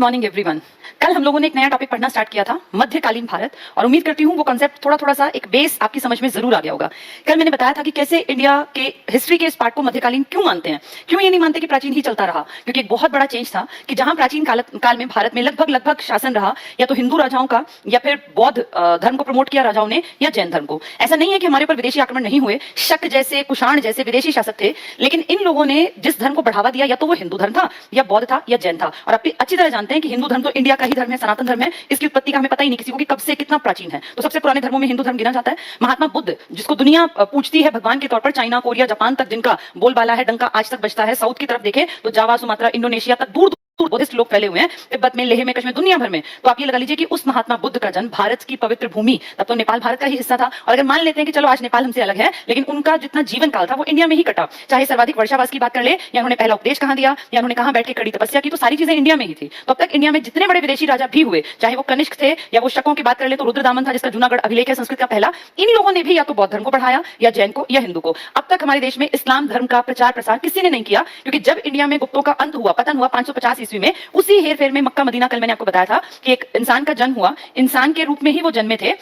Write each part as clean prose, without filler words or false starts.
Morning everyone. कल हम लोगों ने एक नया टॉपिक पढ़ना स्टार्ट किया था, मध्यकालीन भारत, और उम्मीद करती हूँ वो कॉन्सेप्ट थोड़ा सा एक बेस आपकी समझ में जरूर आ गया होगा। कल मैंने बताया था कि कैसे इंडिया के हिस्ट्री के इस पार्ट को मध्यकालीन क्यों मानते हैं, क्यों ये नहीं मानते कि प्राचीन ही चलता रहा, क्योंकि एक बहुत बड़ा चेंज था कि जहां प्राचीन काल में भारत में लगभग शासन रहा या तो हिंदू राजाओं का या फिर बौद्ध धर्म को प्रमोट किया राजाओं ने या जैन धर्म को। ऐसा नहीं है कि हमारे ऊपर विदेशी आक्रमण नहीं हुए, शक जैसे कुषाण जैसे विदेशी शासक थे, लेकिन इन लोगों ने जिस धर्म को बढ़ावा दिया या तो वो हिंदू धर्म था या बौद्ध था या जैन था। और आप अच्छी तरह जानते हैं कि हिंदू धर्म तो इंडिया का ही धर्म है, सनातन धर्म है, इसकी उत्पत्ति का हमें पता ही नहीं किसी को कि कब से कितना प्राचीन है। तो सबसे पुराने धर्मों में हिंदू धर्म गिना जाता है। महात्मा बुद्ध, जिसको दुनिया पूछती है भगवान के तौर पर, चाइना, कोरिया, जापान तक जिनका बोलबाला है, डंका आज तक बजता है। साउथ की तरफ देखें तो जावा, सुमात्रा, इंडोनेशिया तक दूर बुद्धिस्ट लोग फैले हुए हैं, तिब्बत में, लेह में, कश्मीर, दुनिया भर में। तो आप ये लगा लीजिए कि उस महात्मा बुद्ध का जन्म भारत की पवित्र भूमि, तब तो नेपाल भारत का ही हिस्सा था। और अगर मान लेते हैं कि चलो आज नेपाल हमसे अलग है, लेकिन उनका जितना जीवन काल था वो इंडिया में ही कटा। चाहे सर्वाधिक वर्षावास की बात कर ले, या उन्होंने पहला उपदेश कहां दिया, या उन्होंने कहां बैठ के कड़ी तपस्या की, तो सारी चीजें इंडिया में ही थी। तो अब तक इंडिया में जितने बड़े विदेशी राजा भी हुए, चाहे वो कनिष्क थे या वो शकों की बात कर ले तो रुद्रदामन था, जिसका जूनागढ़ अभिलेख है संस्कृत का पहला। इन लोगों ने भी या तो बौद्ध धर्म को बढ़ाया या जैन को या हिंदू को। अब तक हमारे देश में इस्लाम धर्म का प्रचार प्रसार किसी ने नहीं किया, क्योंकि जब इंडिया में गुप्तों का अंत हुआ, पतन हुआ 550 ईस्वी में, उसी हेर में मक्का मदीना, कल मैंने आपको बताया था कि एक इंसान का जन्म हुआ, इंसान के रूप में ही वो जन्मे थे।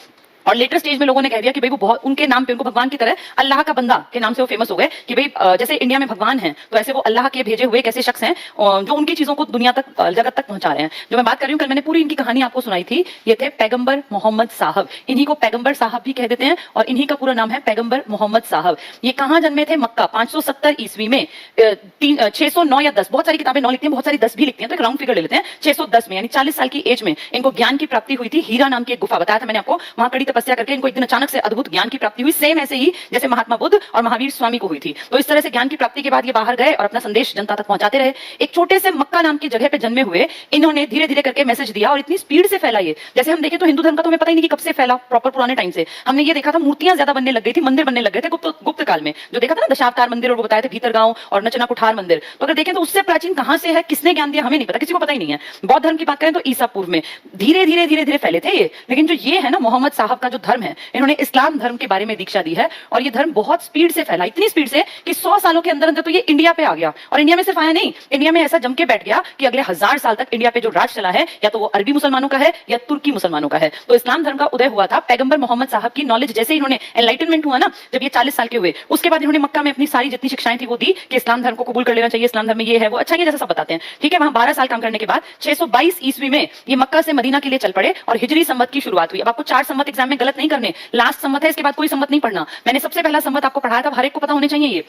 और लेटर स्टेज में लोगों ने कह दिया कि भाई वो बहुत उनके नाम पे, उनको भगवान की तरह, अल्लाह का बंदा के नाम से वो फेमस हो गए कि भाई जैसे इंडिया में भगवान हैं तो ऐसे वो अल्लाह के भेजे हुए कैसे शख्स हैं जो उनकी चीजों को दुनिया तक, जगत तक पहुंचा रहे हैं। जो मैं बात कर रही हूँ, कल मैंने पूरी इनकी कहानी आपको सुनाई थी। ये थे पैगंबर मोहम्मद साहब। इन्हीं को पैगंबर साहब भी कह देते हैं और इन्हीं का पूरा नाम है पैगंबर मोहम्मद साहब। ये कहाँ जन्मे थे? मक्का, 570 ईस्वी में। 609 या 10, बहुत सारी किताबें 9 लिखती हैं, बहुत सारी 10 भी लिखती हैं, तो एक राउंड फिगर ले लेते हैं। 610 में, यानी 40 साल की एज में इनको ज्ञान की प्राप्ति हुई थी। हीरा नाम की एक गुफा, बताया था मैंने आपको, वहां कड़ी तपस्या करके इनको एक दिन अचानक से अद्भुत ज्ञान की प्राप्ति हुई, सेम ऐसे ही जैसे महात्मा बुद्ध और महावीर स्वामी को हुई थी। तो इस तरह से ज्ञान की प्राप्ति के बाद ये बाहर गए और अपना संदेश जनता तक पहुंचाते रहे। एक छोटे से मक्का नाम की जगह पे जन्मे हुए इन्होंने धीरे धीरे करके मैसेज दिया और इतनी स्पीड से फैला ये, जैसे हम देखें तो हिंदू धर्म का तो हमें पता ही नहीं कि कब से फैला, प्रॉपर पुराने टाइम से। हमने ये देखा था मूर्तियां ज्यादा बनने लग गई थी, मंदिर बनने लग गए थे गुप्त काल में, जो देखा था ना दशावतार मंदिर, और वो बताए थे भीतरगांव और नचना कुठार मंदिर। तो अगर देखें तो उससे प्राचीन कहां से है, किसने ज्ञान दिया, हमें नहीं पता, किसी को पता ही नहीं है। बौद्ध धर्म की बात करें तो ईसा पूर्व में धीरे धीरे फैले थे ये। लेकिन जो ये है ना मोहम्मद साहब का जो धर्म है, इन्होंने इस्लाम धर्म के बारे में दीक्षा दी है और ये धर्म बहुत स्पीड से फैला, इतनी स्पीड से कि 100 सालों के अंदर अंदर तो ये इंडिया पे आ गया। और इंडिया में सिर्फ आया नहीं, इंडिया में ऐसा जम के बैठ गया कि अगले 1000 साल तक इंडिया पे जो राज चला है या तो वो अरबी मुसलमानों का है या तुर्की मुसलमानों का है। तो इस्लाम धर्म का उदय हुआ था पैगंबर मोहम्मद साहब की नॉलेज, जैसे इन्होंने एनलाइटनमेंट हुआ ना, जब ये 40 साल के हुए, उसके बाद इन्होंने मक्का में अपनी सारी जितनी शिक्षाएं थी वो दी कि इस्लाम धर्म को कबूल कर लेना चाहिए, इस्लाम धर्म में ये है वो अच्छा, ये जैसा सब बताते हैं, ठीक है। वहां 12 साल काम करने के बाद 622 ईस्वी में ये मक्का से मदीना के लिए चल पड़े और हिजरी संवत की शुरुआत हुई। अब आपको 4 संवत एग्जाम में गलत नहीं करने, लास्ट संवत है, इसके बाद कोई संवत नहीं पढ़ना। मैंने सबसे पहला संवत आपको पढ़ाया था, हर एक को पता होने चाहिए ये,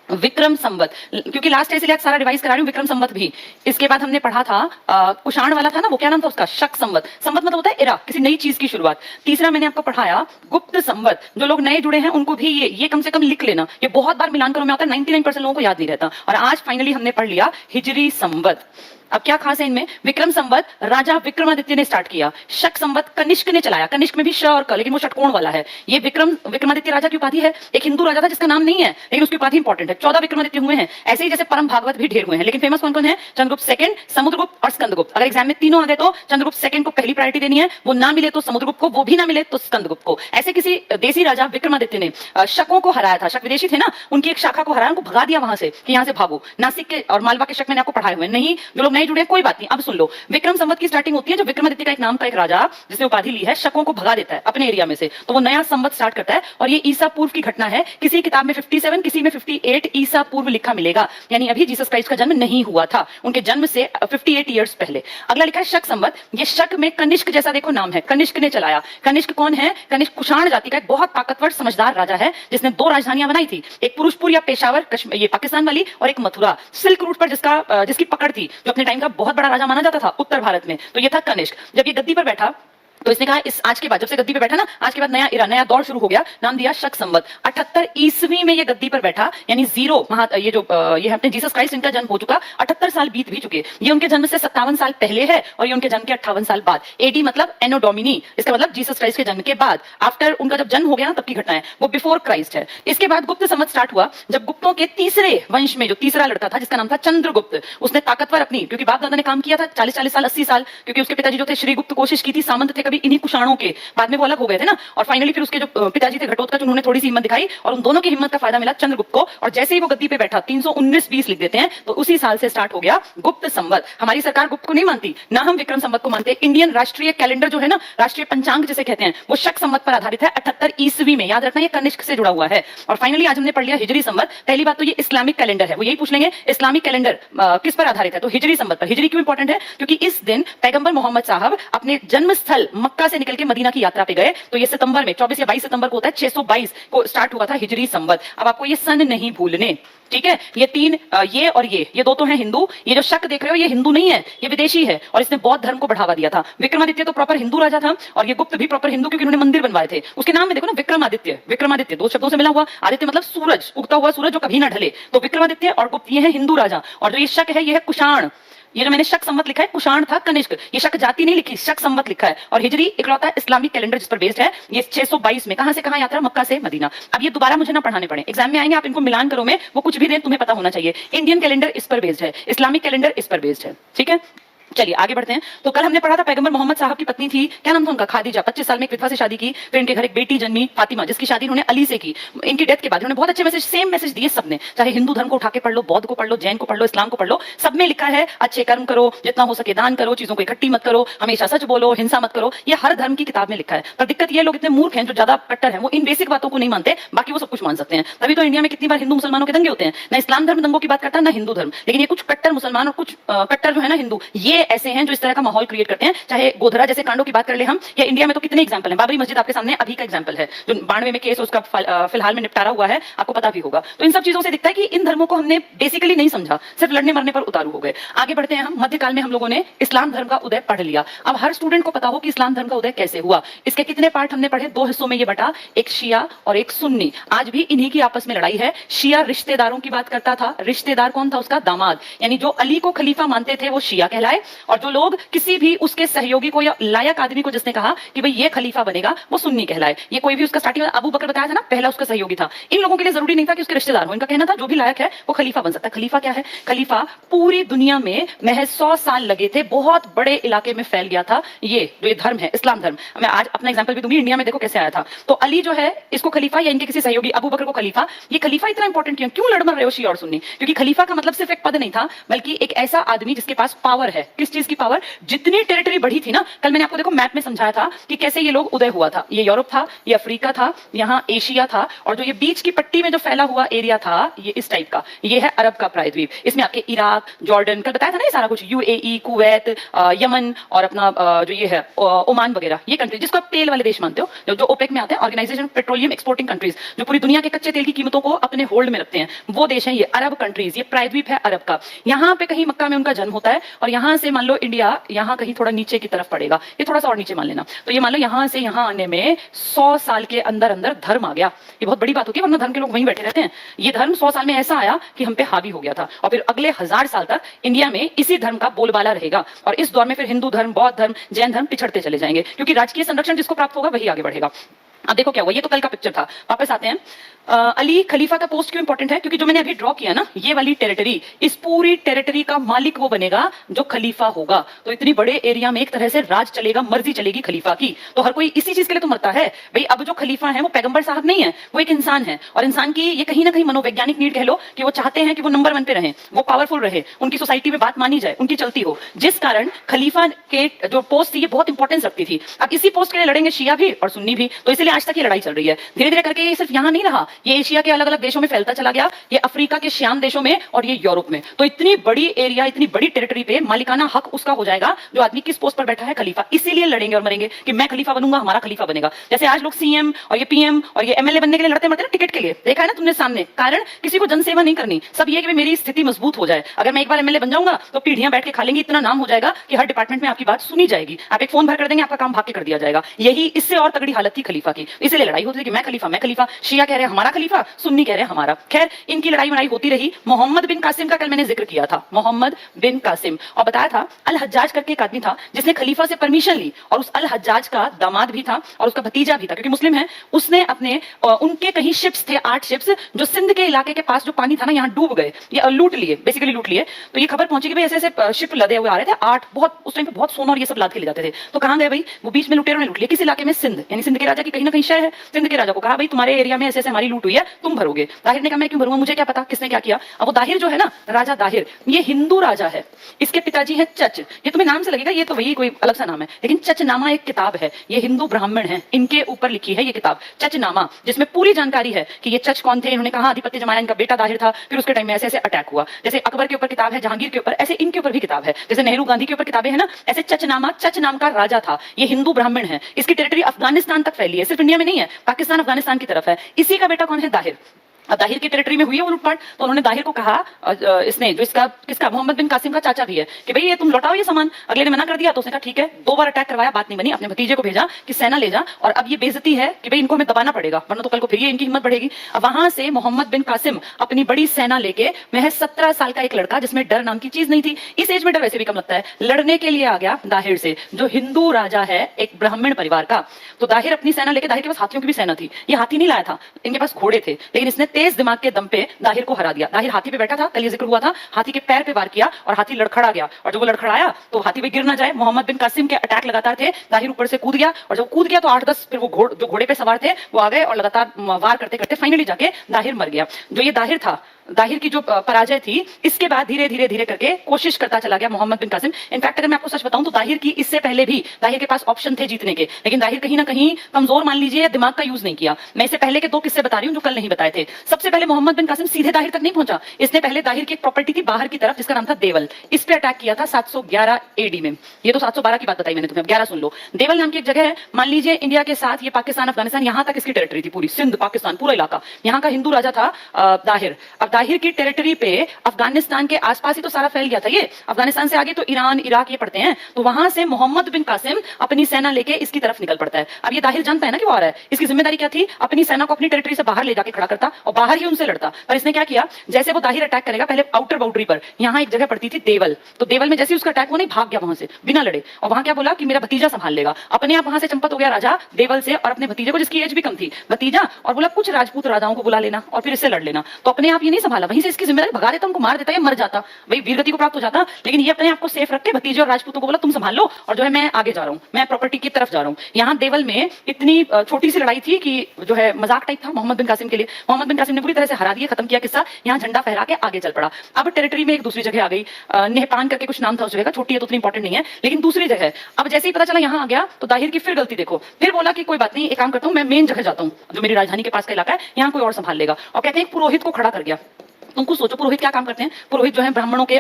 विक्रम संवत, क्योंकि लास्ट है इसलिए सारा रिवाइज करा रही हूँ। विक्रम संवत भी, इसके बाद हमने पढ़ा था कुषाण वाला था ना, वो क्या नाम था उसका, शक संवत। संवत मतलब होता है एरा, किसी नई चीज की शुरुआत। तीसरा मैंने आपको पढ़ाया गुप्त संवत। जो लोग नए जुड़े हैं उनको भी ये कम से कम लिख लेना, ये बहुत बार मिलान करो में आता है, 99% लोगों को याद नहीं रहता। और आज फाइनली हमने पढ़ लिया हिजरी संवत। अब क्या खास है इनमें? विक्रम संवत राजा विक्रमादित्य ने स्टार्ट किया, शक संवत कनिष्क ने चलाया, कनिष्क में भी श और क, लेकिन वो षटकोण वाला है। ये विक्रमादित्य राजा की उपाधि है, एक हिंदू राजा था जिसका नाम नहीं है लेकिन उसकी उपाधि इंपॉर्टेंट है। 14 विक्रमादित्य हुए हैं, ऐसे ही जैसे परम भागवत भी ढेर हुए हैं, लेकिन फेमस कौन कौन है? चंद्रगुप्त सेकंड, समुद्रगुप्त और स्कंदगुप्त। अगर एग्जाम में तीनों आ गए तो चंद्रगुप्त सेकंड को पहली प्रायोरिटी देनी है, वो ना मिले तो समुद्रगुप्त को, वो भी ना मिले तो स्कंदगुप्त को। ऐसे किसी देसी राजा विक्रमादित्य ने शकों को हराया था, शक विदेशी थे ना, उनकी एक शाखा को हराया, उनको भगा दिया वहां से कि यहाँ से भागो। नासिक के और मालवा के शक मैंने आपको पढ़ाए हुए नहीं, जो लोग नए जुड़े कोई बात नहीं। अब सुन लो, विक्रम संवत की स्टार्टिंग होती है जब विक्रमादित्य का एक नाम का एक राजा जिसने उपाधि ली है, शकों को भगा देता है अपने एरिया में से, तो वो नया संवत स्टार्ट करता है। और ये ईसा पूर्व की घटना है, किसी किताब में 57, किसी में 58 ईसा पूर्व लिखा मिलेगा, यानी अभी जीसस क्राइस्ट का जन्म नहीं हुआ था, उनके जन्म से 58 ईयर्स पहले। अगला लिखा है शक संवत। ये शक में कनिष्क जैसा देखो नाम है, कनिष्क ने चलाया। कनिष्क कौन है? कनिष्क कुषाण जाति का एक बहुत ताकतवर समझदार राजा है जिसने 2 राजधानियां बनाई थी, एक पुरुषपुर या पेशावर ये पाकिस्तान वाली, और एक मथुरा सिल्क रूट पर जिसकी पकड़ थी, जो अपने टाइम का बहुत बड़ा राजा माना जाता था उत्तर भारत में। तो ये था कनिष्क। जब ये गद्दी पर बैठा तो इसने कहा इस आज के बाद, जब से गद्दी पे बैठा ना, आज के बाद नया इरा, नया दौर शुरू हो गया, नाम दिया शक संवत। 78 ईस्वी में ये गद्दी पर बैठा, यानी जीरो ये जो ये अपने जीसस क्राइस्ट, इनका जन्म हो चुका, 78 साल बीत भी चुके। ये उनके जन्म से 57 साल पहले है और ये उनके जन्म के 58 साल बाद। एडी मतलब एनो डोमिनी, इसका मतलब जीसस क्राइस्ट के जन्म के बाद, आफ्टर उनका जब जन्म हो गया ना तब की घटना है, वो बिफोर क्राइस्ट है। इसके बाद गुप्त संवत स्टार्ट हुआ जब गुप्तों के तीसरे वंश में जो तीसरा लड़का था जिसका नाम था चंद्रगुप्त, उसने ताकतवर अपनी, क्योंकि बाप दादा ने काम किया था 40 साल 80 साल, क्योंकि उसके पिताजी जो थे श्रीगुप्त, कोशिश की थी, सामंत थे, कभी भी इन्हीं कुषाणों के, बाद में वो अलग हो गए थे ना, और फाइनली फिर उसके जो पिताजी थे घटोत्कच, उन्होंने थोड़ी सी हिम्मत दिखाई और उन दोनों की हिम्मत का फायदा मिला चंद्रगुप्त को, और जैसे ही वो गद्दी पे बैठा 319-20 लिख देते हैं, तो उसी साल से स्टार्ट हो गया गुप्त संवत। हमारी सरकार गुप्त को नहीं मानती, ना हम विक्रम संवत को मानते। इंडियन राष्ट्रीय कैलेंडर जो है ना, राष्ट्रीय पंचांग जिसे कहते हैं, वो शक संवत पर आधारित है 78 ईस्वी में, याद रखना ये कनिष्क से जुड़ा हुआ है। और फाइनली आज हमने पढ़ लिया हिजरी संवत। पहली बात तो ये इस्लामिक कैलेंडर है, वो यही पूछ लेंगे इस्लामिक कैलेंडर किस पर आधारित है, तो हिजरी संवत पर। हिजरी क्यों इंपॉर्टेंट है, क्योंकि इस दिन पैगंबर मोहम्मद साहब अपने जन्म स्थल मक्का से निकल के मदीना की यात्रा पे गए, तो ये सितंबर में 24 या 22 सितंबर को होता है, 622 को स्टार्ट हुआ था हिजरी संवत। अब आपको ये सन नहीं भूलने, ठीक है। ये तीन, ये और ये दो तो हैं हिंदू। ये जो शक देख रहे हो ये हिंदू नहीं है, ये विदेशी है, और इसने बौद्ध धर्म को बढ़ावा दिया था। विक्रमादित्य तो प्रॉपर हिंदू राजा था, और ये गुप्त भी प्रॉपर हिंदू, क्योंकि उन्होंने मंदिर बनवाए थे। उसके नाम में देखो ना, विक्रमादित्य, विक्रमादित्य दो शब्दों से मिला हुआ। आदित्य मतलब सूरज, उगता हुआ सूरज जो कभी ना ढले, तो विक्रमादित्य और गुप्त ये है हिंदू राजा। और जो ये शक है ये है कुषाण। ये जो मैंने शक संवत लिखा है, कुषाण था कनिष्क, ये शक जाति नहीं लिखी, शक संवत लिखा है। और हिजरी इकलौता इस्लामिक कैलेंडर जिस पर बेस्ड है। ये 622 में कहां से कहां यात्रा, मक्का से मदीना। अब ये दोबारा मुझे ना पढ़ाने पड़े, एग्जाम में आएंगे आप इनको मिलान करो में, वो कुछ भी दें तुम्हें पता होना चाहिए। इंडियन कैलेंडर इस पर बेस्ड है, इस्लामिक कैलेंडर इस पर बेस्ड है, ठीक है। चलिए आगे बढ़ते हैं। तो कल हमने पढ़ा था पैगंबर मोहम्मद साहब की पत्नी थी, क्या नाम था उनका, खादीजा। 25 साल में एक विधवा से शादी की, फिर इनके घर एक बेटी जन्मी फातिमा, जिसकी शादी उन्होंने अली से की। इनकी डेथ के बाद उन्होंने बहुत अच्छे मैसेज, सेम मैसेज दिए सबने, चाहे हिंदू धर्म को उठा के पढ़ लो, बौद्ध को पढ़ लो, जैन को पढ़ लो, इस्लाम को पढ़ लो, सब में लिखा है अच्छे कर्म करो, जितना हो सके दान करो, चीजों को इकट्ठी मत करो, हमेशा सच बोलो, हिंसा मत करो। ये हर धर्म की किताब में लिखा है। पर दिक्कत ये, लोग इतने मूर्ख हैं जो ज्यादा कट्टर हैं, वो इन बेसिक बातों को नहीं मानते, बाकी वो सब कुछ मान सकते हैं। तभी तो इंडिया में कितनी बार हिंदू मुसलमानों के दंगे होते हैं। ना इस्लाम धर्म दंगों की बात करता है, ना हिंदू धर्म, लेकिन ये कुछ कट्टर मुसलमान और कुछ कट्टर जो है ना हिंदू, ये ऐसे हैं जो इस तरह का माहौल क्रिएट करते हैं। चाहे गोधरा जैसे कांडों की बात कर ले हम, या इंडिया में तो कितने एग्जांपल हैं। बाबरी मस्जिद आपके सामने अभी का एग्जांपल है, जो 92 में केस उसका फिलहाल में निपटारा हुआ है, आपको पता भी होगा। तो इन सब चीजों से दिखता है कि इन धर्मों को हमने बेसिकली नहीं समझा, सिर्फ लड़ने मरने पर उतारू हो गए। आगे बढ़ते हैं हम। मध्यकाल में हम लोगों ने इस्लाम धर्म का उदय पढ़ लिया। अब हर स्टूडेंट को पता हो कि इस्लाम धर्म का उदय कैसे हुआ। इसके कितने पार्ट हमने पढ़े, 2 हिस्सों में ये बटा, एक शिया और एक सुन्नी। आज भी इन्हीं की आपस में लड़ाई है। शिया रिश्तेदारों की बात करता था, रिश्तेदार कौन था, उसका दामाद, यानी जो अली को खलीफा मानते थे वो शिया कहलाए, और जो लोग किसी भी उसके सहयोगी को या लायक आदमी को जिसने कहा कि भाई ये खलीफा बनेगा, वो सुन्नी कहलाए। ये कोई भी उसका स्टार्टिंग में अबू बकर बताया था ना, पहला उसका सहयोगी था। इन लोगों के लिए जरूरी नहीं था कि उसके रिश्तेदार हो, इनका कहना था जो भी लायक है वो खलीफा बन सकता है। खलीफा क्या है, खलीफा पूरी दुनिया में महज 100 साल लगे थे, बहुत बड़े इलाके में फैल गया था ये जो ये धर्म है, इस्लाम धर्म। मैं आज अपना एग्जांपल भी दूंगी, इंडिया में देखो कैसे आया था। तो अली जो है इसको खलीफा, या इनके किसी सहयोगी अबू बकर को खलीफा। ये खलीफा इतना इंपॉर्टेंट क्यों लड़ मर रहे हो शिया और सुन्नी, क्योंकि खलीफा का मतलब सिर्फ एक पद नहीं था, बल्कि एक ऐसा आदमी जिसके पास पावर है। किस चीज की पावर, जितनी टेरिटरी बढ़ी थी ना, कल मैंने आपको देखो मैप में समझाया था कि कैसे ये लोग उदय हुआ था। ये यूरोप था, ये अफ्रीका था, यहाँ एशिया था, और जो ये बीच की पट्टी में जो फैला हुआ एरिया था ये इस टाइप का, ये है अरब का प्रायद्वीप। इसमें आपके इराक, जॉर्डन, कल बताया था ना ये सारा कुछ, यूएई, कुवैत, यमन, और अपना जो ये है ओमान वगैरह, ये कंट्री जिसको आप तेल वाले देश मानते हो, जो ओपेक में आते हैं, Organization of Petroleum Exporting Countries, जो पूरी दुनिया के कच्चे तेल की कीमतों को अपने होल्ड में रखते हैं, वो देश है ये अरब कंट्रीज। ये प्रायद्वीप है अरब का। यहाँ पे कहीं मक्का में उनका जन्म होता है, और यहाँ से मान लो इंडिया यहाँ कहीं थोड़ा नीचे की तरफ पड़ेगा, ये थोड़ा सा और नीचे मान लेना। तो ये मान लो यहाँ से यहाँ आने में 100 साल के अंदर अंदर धर्म आ गया। ये बहुत बड़ी बात होती है, वरना धर्म के लोग वहीं बैठे रहते हैं। ये धर्म 100 साल में ऐसा आया कि हम पे हावी हो गया था, और फिर अगले 1000 साल तक इंडिया में इसी धर्म का बोलबाला रहेगा। और इस दौर में फिर हिंदू धर्म, बौद्ध धर्म, जैन धर्म पिछड़ते चले जाएंगे, क्योंकि राजकीय संरक्षण जिसको प्राप्त होगा वही आगे बढ़ेगा। अब देखो क्या हुआ, ये तो कल का पिक्चर था। वापस आते हैं। अली खलीफा का पोस्ट क्यों इंपॉर्टेंट है, क्योंकि जो मैंने अभी ड्रॉ किया ना, ये वाली टेरिटरी, इस पूरी टेरिटरी का मालिक वो बनेगा जो खलीफा होगा। तो इतनी बड़े एरिया में एक तरह से राज चलेगा, मर्जी चलेगी खलीफा की। तो हर कोई इसी चीज के लिए तो मरता है भाई। अब जो खलीफा है वो पैगंबर साहब नहीं है, वो एक इंसान है, और इंसान की ये कहीं ना कहीं मनोवैज्ञानिक नीड कह लो, कि वो चाहते हैं कि वो नंबर 1 पे रहें, वो पावरफुल रहे, उनकी सोसाइटी में बात मानी जाए, उनकी चलती हो, जिस कारण खलीफा के जो पोस्ट थी ये बहुत इंपॉर्टेंस रखती थी। अब इसी पोस्ट के लिए लड़ेंगे शिया भी और सुन्नी भी, तो इसलिए आज तक ये लड़ाई चल रही है। धीरे धीरे करके ये सिर्फ यहाँ नहीं रहा, ये एशिया के अलग अलग देशों में फैलता चला गया, ये अफ्रीका के श्याम देशों में, और ये यूरोप में। तो इतनी बड़ी एरिया, इतनी बड़ी टेरिटरी पे मालिकाना हक उसका हो जाएगा जो आदमी किस पोस्ट पर बैठा है, खलीफा। इसीलिए लड़ेंगे और मरेंगे कि मैं खलीफा बनूंगा, हमारा खलीफा बनेगा। जैसे आज लोग सीएम और ये पीएम और ये एमएलए बनने के लिए लड़ते मरते ना, टिकट के लिए, देखा है ना तुमने सामने। कारण किसी को जनसेवा नहीं करनी, सब ये कि मेरी स्थिति मजबूत हो जाए। अगर मैं एक बार एमएलए बन जाऊंगा तो पीढ़ियां बैठ के खा लेंगी, इतना नाम हो जाएगा कि हर डिपार्टमेंट में आपकी बात सुनी जाएगी। आप एक फोन भर कर देंगे, आपका काम भाग के कर दिया जाएगा। यही इससे और तगड़ी हालत थी खलीफा की, इसलिए लड़ाई होती है कि मैं खलीफा, मैं खलीफा। शिया कह रहे हैं हमारा तुम्हारा खलीफा, सुन्नी कह रहे हैं हमारा। खैर इनकी लड़ाई वड़ाई होती रही। मोहम्मद बिन कासिम का कल मैंने जिक्र किया था, मोहम्मद बिन कासिम, और बताया था अल हज्जाज करके एक आदमी था जिसने खलीफा से परमिशन ली, और उस अल हज्जाज का दामाद भी था और उसका भतीजा भी था, क्योंकि मुस्लिम है। उसने अपने उनके कहीं शिप्स थे, 8 शिप्स, जो सिंध के इलाके के पास जो पानी था ना, यहाँ डूब गए, ये लूट लिए, बेसिकली लूट लिए। तो ये खबर पहुंची कि भाई ऐसे ऐसे शिप लदे हुए आ रहे थे 8, बहुत उस टाइम पे बहुत सोना और ये सब लाद के ले जाते थे। तो कहां गए भाई, वो बीच में लुटेरों ने लूट लिया। किस इलाके में? सिंध, यानी सिंध के राजा की कहीं ना कहीं शहर है। सिंध के राजा को कहा भाई तुम्हारे एरिया में ऐसे ऐसे हमारी लूट हुई है, तुम भरोगे। दाहिर ने कहा मैं क्यों भरूंगा, मुझे क्या पता किसने क्या किया। अब वो दाहिर जो है ना, राजा दाहिर, ये हिंदू राजा है। इसके पिताजी हैं चच। ये तुम्हें नाम से लगेगा ये तो वही कोई अलग सा नाम है, लेकिन चचनामा एक किताब है, ये हिंदू ब्राह्मण है, इनके ऊपर लिखी है ये किताब चचनामा, जिसमें पूरी जानकारी है कि ये चच कौन थे, इन्होंने कहां आधिपत्य जमाया, इनका बेटा दाहिर था, फिर उसके टाइम में ऐसे ऐसे अटैक हुआ। जैसे अकबर के ऊपर किताब है, जहांगीर के ऊपर, ऐसे इनके ऊपर भी किताब है। जैसे नेहरू गांधी के ऊपर किताबें है ना, ऐसे चचनामा, चच नाम का राजा था, ये हिंदू ब्राह्मण है। इसकी टेरिटरी अफगानिस्तान तक फैली है, सिर्फ इंडिया में नहीं है, पाकिस्तान अफगानिस्तान की तरफ है। इसी का बेटा कौन है? दाहिर। अब दाहिर की टेरिटरी में हुई है वो लूटपाट, तो उन्होंने दाहिर को कहा, इसने जो इसका किसका, मोहम्मद बिन कासिम का चाचा भी है, कि भाई ये तुम लौटाओ ये सामान। अगले ने मना कर दिया, तो उसने कहा ठीक है। 2 बार अटैक करवाया, बात नहीं बनी, अपने भतीजे को भेजा कि सेना ले जा, और अब ये बेइज्जती है कि भाई इनको हमें दबाना पड़ेगा, वरना तो कल को फिर ये इनकी हिम्मत बढ़ेगी। अब वहां से मोहम्मद बिन कासिम अपनी बड़ी सेना लेके, महज 17 साल का एक लड़का जिसमें डर नाम की चीज नहीं थी, इस एज में डर वैसे भी कम लगता है, लड़ने के लिए आ गया दाहिर से, जो हिंदू राजा है एक ब्राह्मण परिवार का। तो दाहिर अपनी सेना लेके, दाहिर के पास हाथियों की भी सेना थी, ये हाथी नहीं लाया था, इनके पास घोड़े थे, लेकिन इसने तेज दिमाग के दम पे दाहिर को हरा दिया। दाहिर हाथी पे बैठा था, कल ये जिक्र हुआ था, हाथी के पैर पे वार किया और हाथी लड़खड़ा गया, और जब वो लड़खड़ाया तो हाथी पे गिर ना जाए, मोहम्मद बिन कासिम के अटैक लगातार थे, दाहिर ऊपर से कूद गया, और जब कूद गया तो 8-10 फिर वो जो घोड़े पे सवार थे वो आ गए, और लगातार वार करते करते फाइनली जाके दाहिर मर गया। जो ये दाहिर था, दाहिर की जो पराजय थी, इसके बाद धीरे धीरे धीरे करके कोशिश करता चला गया मोहम्मद बिन कासिम। इनफैक्ट अगर मैं आपको सच बताऊं तो दाहिर की इससे पहले भी दाहिर के पास ऑप्शन थे जीतने के, लेकिन दाहिर कहीं ना कहीं कमजोर मान लीजिए, या दिमाग का यूज नहीं किया। मैं इससे पहले के 2 किस्से बता रही हूं जो कल नहीं बताए थे। सबसे पहले मोहम्मद बिन कासिम सीधे दाहिर तक नहीं पहुंचा, इसने पहले दाहिर की एक प्रॉपर्टी थी बाहर की तरफ जिसका नाम था देवल, इस पे अटैक किया था 711 एडी में। ये तो 712 की बात बताई मैंने तुम्हें, अब 11 सुन लो। देवल नाम की एक जगह है, मान लीजिए इंडिया के साथ ये पाकिस्तान अफगानिस्तान यहां तक इसकी टेरिटरी थी, पूरी सिंध पाकिस्तान पूरा इलाका, यहाँ का हिंदू राजा था दाहिर। अब दाहिर की टेरिटरी पे अफगानिस्तान के आसपास ही तो सारा फैल गया था, ये अफगानिस्तान से आगे तो ईरान इराक ये पड़ते हैं, तो वहां से मोहम्मद बिन कासिम अपनी सेना लेके इसकी तरफ निकल पड़ता है। अब ये दाहिर जानता है ना कि वो आ रहा है, इसकी जिम्मेदारी क्या थी, अपनी सेना को अपनी टेरिटरी से बाहर ले जाके खड़ा करता और बाहर ही उनसे लड़ता। पर इसने क्या किया, जैसे वो दाहिर अटैक करेगा, पहले आउटर बाउंड्री पर यहाँ एक जगह पड़ती थी देवल, तो देवल में जैसे उसका अटैक वो नहीं भाग गया वहां से बिना लड़े, और वहां क्या बोला कि मेरा भतीजा संभाल लेगा। अपने आप वहां से चंपत हो गया राजा देवल से, और अपने भतीजे को, जिसकी एज भी कम थी, भतीजा, और बोला कुछ राजपूत राजाओं को बुला लेना और फिर इससे लड़ लेना। तो अपने आप ये नहीं संभाला, वहीं से इसकी जिम्मेदारी भगा देता, उनको मार देता, ये मर जाता, भाई वीरगति को प्राप्त हो जाता। लेकिन ये अपने आप को सेफ रख के भतीजे और राजपूतों को बोला तुम संभाल लो, और जो है मैं आगे जा रहा हूँ, मैं प्रॉपर्टी की तरफ जा रहा हूँ। यहाँ देवल में इतनी छोटी सी लड़ाई थी कि जो है मजाक टाइप था मोहम्मद बिन कासिम के लिए। मोहम्मद बिन कासिम ने पूरी तरह से हरा दिया, खत्म किया किस्सा, यहाँ झंडा फहरा के आगे चल पड़ा। अब टेरिटरी में एक दूसरी जगह आ गई, नेहपान करके कुछ नाम था उस जगह का, छोटी है तो उतनी इंपॉर्टेंट नहीं है, लेकिन दूसरी जगह। अब जैसे ही पता चला यहाँ आ गया तो दाहिर की फिर गलती देखो, फिर बोला कि कोई बात नहीं, एक काम करता हूँ, मैं मेन जगह जाता हूँ, जो मेरी राजधानी के पास का इलाका है, यहाँ कोई और संभाल लेगा। और कहते हैं पुरोहित को खड़ा कर गया। तुम कुछ सोचो, पुरोहित क्या काम करते हैं? पुरोहित जो है ब्राह्मणों के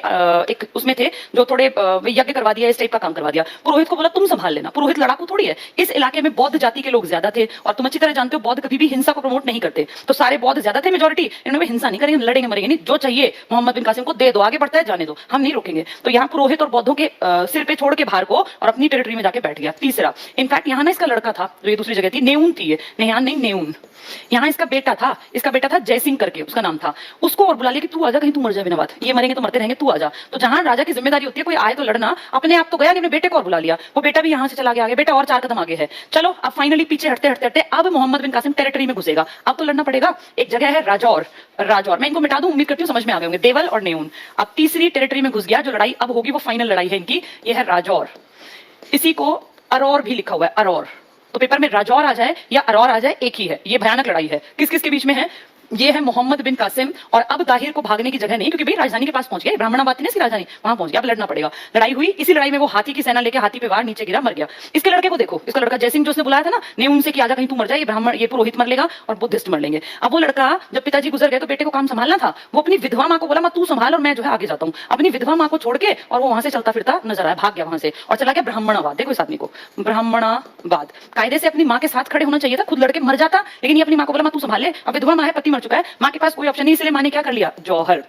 एक उसमें थे जो थोड़े यज्ञ करवा दिया, इस टाइप का काम करवा दिया। पुरोहित को बोला तुम संभाल लेना। पुरोहित लड़ाकू थोड़ी है, इस इलाके में बौद्ध जाति के लोग ज्यादा थे, और तुम अच्छी तरह जानते हो बौद्ध कभी भी हिंसा को प्रमोट नहीं करते, तो सारे बौद्ध ज्यादा थे मेजोरिटी, इन्होंने हिंसा नहीं करेंगे, लड़ेंगे मरेंगे नहीं, जो चाहिए मोहम्मद बिन कासिम को दे दो, आगे बढ़ता है जाने दो, हम नहीं रोकेंगे। तो यहाँ पुरोहित और बौद्धों के सिर पे छोड़ के भार को और अपनी टेरिटरी में जाके बैठ गया। तीसरा, इनफैक्ट यहाँ ना इसका लड़का था, जो ये दूसरी जगह थी, नेउन थी, ये नेहान नहीं नेउन, यहाँ इसका बेटा था जयसिंह करके उसका नाम था। उसको और बुला लिया कि तू आजा, कहीं तू मर जाए बिना बात, ये मरेंगे तो मरते रहेंगे, तू आजा। तो जहां राजा की जिम्मेदारी होती है कोई आए तो लड़ना, अपने आप तो गया नहीं, अपने बेटे को और बुला लिया, वो बेटा भी यहाँ से चला गया आगे, बेटा और 4 कदम आगे है। चलो अब फाइनली पीछे हटते हटते हटते अब मोहम्मद बिन कासिम टेरिटरी में घुसेगा, अब तो लड़ना पड़ेगा। एक जगह है राजौर, राजौर मैं इनको मिटा दूं, उम्मीद करती हूँ समझ में आ गए होंगे, देवल और नेउन। अब तीसरी टेरिटरी में घुस गया, जो लड़ाई अब होगी वो फाइनल लड़ाई है इनकी, ये है राजौर। इसी को अरौर भी लिखा हुआ है, अरौर, तो पेपर में राजौर आ जाए या अरौर आ जाए एक ही है। ये भयानक लड़ाई है, किस किस के बीच में है? ये है मोहम्मद बिन कासिम, और अब दाहिर को भागने की जगह नहीं, क्योंकि भाई राजधानी के पास पहुंच गया, ब्राह्मणाबाद थी ना इसकी राजधानी, वहां पहुंच गया, अब लड़ना पड़ेगा। लड़ाई हुई, इसी लड़ाई में वो हाथी की सेना लेके हाथी पे वार, नीचे गिरा, मर गया। इसके लड़के को देखो, इसका लड़का जयसिंह जो उसने बुलाया था ना, ने उनसे कि आजा कहीं तू मर जाए, ये ब्राह्मण ये पुरोहित मर लेगा और बुद्धिस्ट मर लेंगे। अब वो लड़का जब पिताजी गुजर गए तो बेटे को काम संभालना था, वो अपनी विधवा माँ को बोला, माँ तू संभाल और मैं जो है आगे जाता हूँ। अपनी विधवा माँ को छोड़ के और वो वहां से चलता फिरता नजर आया, भाग गया वहां से और चला गया ब्राह्मणाबाद। देखो इस आदमी को, ब्राह्मणाबाद। कायदे से अपनी माँ के साथ खड़े होना चाहिए था, खुद लड़के मर जाता, लेकिन ये अपनी माँ को बोला माँ तू संभाल ले, अब विधवा माँ है, पति मर चुका है, माँ के पास कोई ऑप्शन नहीं, इसलिए माँ ने क्या कर लिया, जौहर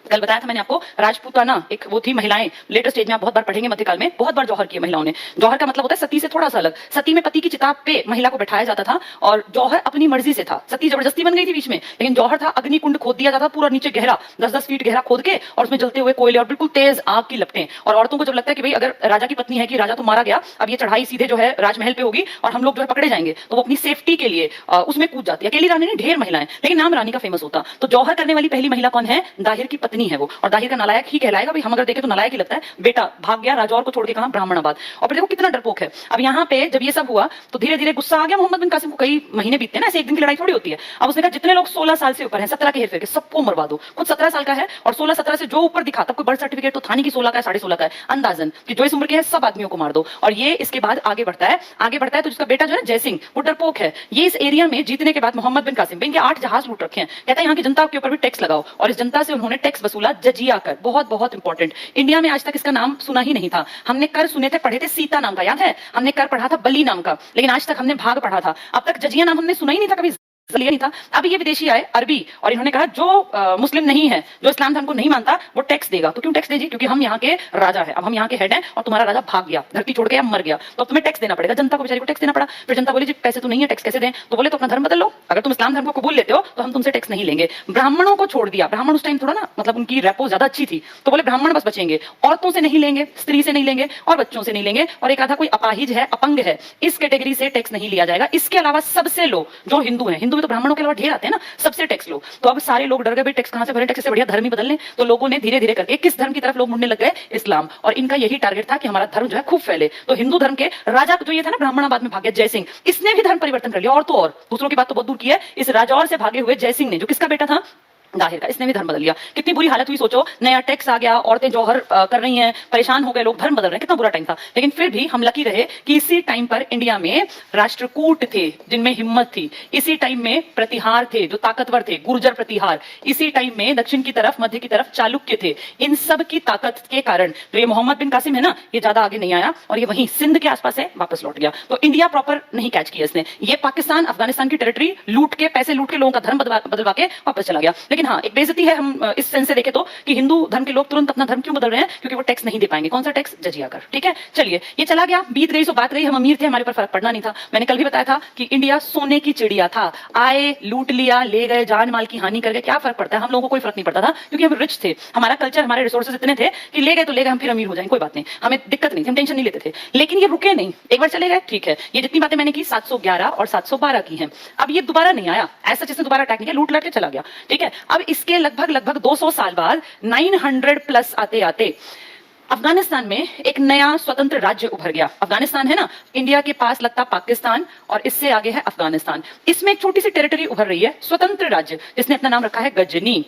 कल बताया था मैंने आपको, राजपूताना एक वो थी महिलाएं, लेटेस्ट स्टेज में आप बहुत बार पढ़ेंगे मध्यकाल में, बहुत बार जौहर किए महिलाओं ने। जौहर का मतलब होता है सती से थोड़ा सा अलग। सती में पति की चिता पे महिला को बैठाया जाता था और जौहर अपनी मर्जी से था। सती जबरदस्ती बन गई थी बीच में, लेकिन जौहर था अग्नि कुंड खोद दिया जाता पूरा नीचे गहरा, 10-10 फीट गहरा खोद के, और उसमें जलते हुए कोयले और बिल्कुल तेज आग की लपटें। और औरतों को जब लगता है कि भाई अगर राजा की पत्नी है कि राजा तो मारा गया, अब ये चढ़ाई सीधे जो है राजमहल पे होगी और हम लोग जो है पकड़े जाएंगे, तो वो अपनी सेफ्टी के लिए उसमें कूद जाती है। अकेली रानी नहीं, ढेर महिलाएं, लेकिन नाम रानी का फेमस होता। तो जौहर करने वाली पहली महिला कौन है? दाहिर की पत्नी है वो, और दाहिर का नालायक ही कहलाएगा भाई। हम अगर देखें तो नालायक ही लगता है। बेटा भाग गया राजौर को छोड़ के, कहां? ब्राह्मणाबाद। और फिर देखो कितना डरपोक है। अब यहाँ पे जब ये सब हुआ तो धीरे धीरे गुस्सा आ गया मोहम्मद बिन कासिम को। कई महीने बीतते हैं ना, ऐसे एक दिन की लड़ाई थोड़ी होती है। अब उसने कहा जितने लोग 16 साल से ऊपर हैं, 17 के हेरफेर के, सबको मरवा दो। खुद 17 साल का है और 16-17 से जो ऊपर दिखा, तब कोई बर्थ सर्टिफिकेट तो था नहीं कि 16 का है 16.5 का है, अंदाजन कि जो इस उम्र के हैं सब आदमियों को मार दो। और ये इसके बाद आगे बढ़ता है, आगे बढ़ता है तो जिसका बेटा जो है जयसिंह, वो डरपोक है। ये इस एरिया में जीतने के बाद मोहम्मद बिन कासिम इनके 8 जहाज लूट रखे हैं। कहता है यहाँ की जनता के ऊपर भी टैक्स लगाओ, और इस जनता से उन्होंने टैक्स वसूला जजिया कर। बहुत बहुत इंपॉर्टेंट, इंडिया में आज तक इसका नाम सुना ही नहीं था। हमने कर सुने थे, पढ़े थे सीता नाम का, याद है? हमने कर पढ़ा था बली नाम का, लेकिन आज तक हमने भाग पढ़ा था। अब तक जजिया नाम हमने सुना ही नहीं था कभी, लिया नहीं था। अब ये विदेशी आए अरबी, और इन्होंने कहा जो मुस्लिम नहीं है, जो इस्लाम धर्म को नहीं मानता, वो टैक्स देगा। तो क्यों टैक्स दे जी? क्योंकि हम यहाँ के राजा है, अब हम यहाँ के हेड हैं और तुम्हारा राजा भाग गया, धरती छोड़ के, अब मर गया, तो अब तुम्हें टैक्स देना पड़ेगा। जनता को बेचारी को टैक्स देना पड़ा। फिर जनता बोली जी पैसे तो नहीं है, टैक्स कैसे दें? तो बोले तो अपना धर्म बदल लो, अगर तुम इस्लाम धर्म को कबूल लेते हो तो हम तुमसे टैक्स नहीं लेंगे। ब्राह्मणों को छोड़ दिया। ब्राह्मण उस टाइम थोड़ा ना, मतलब उनकी रेपो ज्यादा अच्छी थी, तो बोले ब्राह्मण बस बचेंगे, औरतों से नहीं लेंगे, स्त्री से नहीं लेंगे और बच्चों से नहीं लेंगे, और एक आधा कोई अपाहिज है, अपंग है, इस कैटेगरी से टैक्स नहीं लिया जाएगा। इसके अलावा सबसे लो जो हिंदू है, हिंदू में तो ब्राह्मणों के अलावा ढेर आते हैं ना, सबसे टैक्स लो। तो अब सारे लोग डर गए, भाई टैक्स कहां से भरें, टैक्स से बढ़िया धर्म ही बदल लें। तो लोगों ने धीरे धीरे करके किस धर्म की तरफ लोग मुड़ने लग गए? इस्लाम। और इनका यही टारगेट था कि हमारा धर्म जो है खूब फैले। तो हिंदू धर्म के राजा जो ये था ना, ब्राह्मणाबाद में भाग्य जयसिंह, इसने भी धर्म परिवर्तन कर लिया। और तो और दूसरों की बात तो बहुत दूर की है, इस राजौर से भागे हुए जयसिंह ने, जो किसका बेटा था? दाहिर का, इसने भी धर्म बदल लिया। कितनी बुरी हालत हुई सोचो, नया टैक्स आ गया, औरतें जौहर कर रही हैं, परेशान हो गए लोग, धर्म बदल रहे हैं, कितना बुरा टाइम था। लेकिन फिर भी हम लकी रहे कि इसी टाइम पर इंडिया में राष्ट्रकूट थे जिनमें हिम्मत थी, इसी टाइम में प्रतिहार थे जो ताकतवर थे, गुर्जर प्रतिहार, इसी टाइम में दक्षिण की तरफ, मध्य की तरफ चालुक्य थे। इन सब की ताकत के कारण जो ये मोहम्मद बिन कासिम है ना, ये ज्यादा आगे नहीं आया और ये वहीं सिंध के आसपास है, वापस लौट गया। तो इंडिया प्रॉपर नहीं कैच किया इसने, ये पाकिस्तान अफगानिस्तान की टेरिटरी लूट के, पैसे लूट के, लोगों का धर्म बदलवा के वापस चला गया। लेकिन हाँ, एक बेइज्जती है हम इस सेंस से देखें तो कि हिंदू धर्म के लोग तुरंत अपना धर्म क्यों बदल रहे हैं? क्योंकि वो टैक्स नहीं दे पाएंगे। कौन सा टैक्स? जजिया कर। ठीक है, चलिए ये चला गया, बीत गई सो बात गई, हम अमीर थे, हमारे ऊपर फर्क पड़ना नहीं था। मैंने कल भी बताया था कि इंडिया सोने की चिड़िया था, आए लूट लिया, ले गए, जान माल की हानि कर गए, क्या फर्क पड़ता है? हम लोगों को कोई फर्क नहीं पड़ता था, क्योंकि हम रिच थे, हमारा कल्चर, हमारे रिसोर्सेज इतने थे कि ले गए तो ले गए, हम फिर अमीर हो जाएंगे, कोई बात नहीं, हमें दिक्कत नहीं थी, हम टेंशन नहीं लेते थे। लेकिन ये रुके नहीं, एक बार चले गए, ठीक है, ये जितनी बातें मैंने की 711 और 712 की हैं, अब ये दोबारा नहीं आया, ऐसा जिसने दोबारा अटैक नहीं किया, लूट लट के चला गया। ठीक है, अब इसके लगभग 200 साल बाद 900 प्लस आते आते अफगानिस्तान में एक नया स्वतंत्र राज्य उभर गया। अफगानिस्तान है ना, इंडिया के पास लगता पाकिस्तान और इससे आगे है अफगानिस्तान। इसमें एक छोटी सी टेरिटरी उभर रही है, स्वतंत्र राज्य, जिसने अपना नाम रखा है गजनी।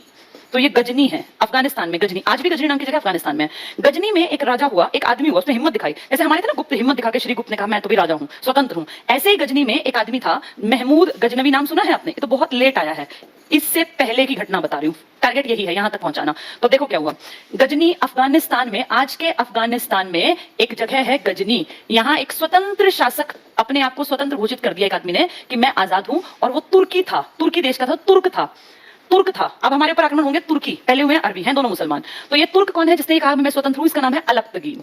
तो ये गजनी है अफगानिस्तान में, गजनी, आज भी गजनी नाम की जगह अफगानिस्तान में है। गजनी में एक राजा हुआ, एक आदमी हुआ, उसने हिम्मत दिखाई, जैसे हमारे थे ना गुप्त, हिम्मत दिखा के श्री गुप्त ने कहा मैं तो भी राजा हूं, स्वतंत्र हूं। ऐसे ही गजनी में एक आदमी था, महमूद गजनवी, नाम सुना है आपने? ये तो बहुत लेट आया है, इससे पहले की घटना बता रही हूँ, टारगेट यही है यहां तक पहुंचाना। तो देखो क्या हुआ, गजनी अफगानिस्तान में, आज के अफगानिस्तान में एक जगह है गजनी, यहाँ एक स्वतंत्र शासक, अपने आप को स्वतंत्र घोषित कर दिया एक आदमी ने कि मैं आजाद हूं, और वो तुर्की था, तुर्की देश का था, तुर्क था। अब हमारे ऊपर आक्रमण होंगे तुर्की, पहले हुए अरबी, हैं दोनों मुसलमान। तो ये तुर्क कौन है जिसने कहा मैं स्वतंत्र हूं? इसका नाम है अलप्तगीन।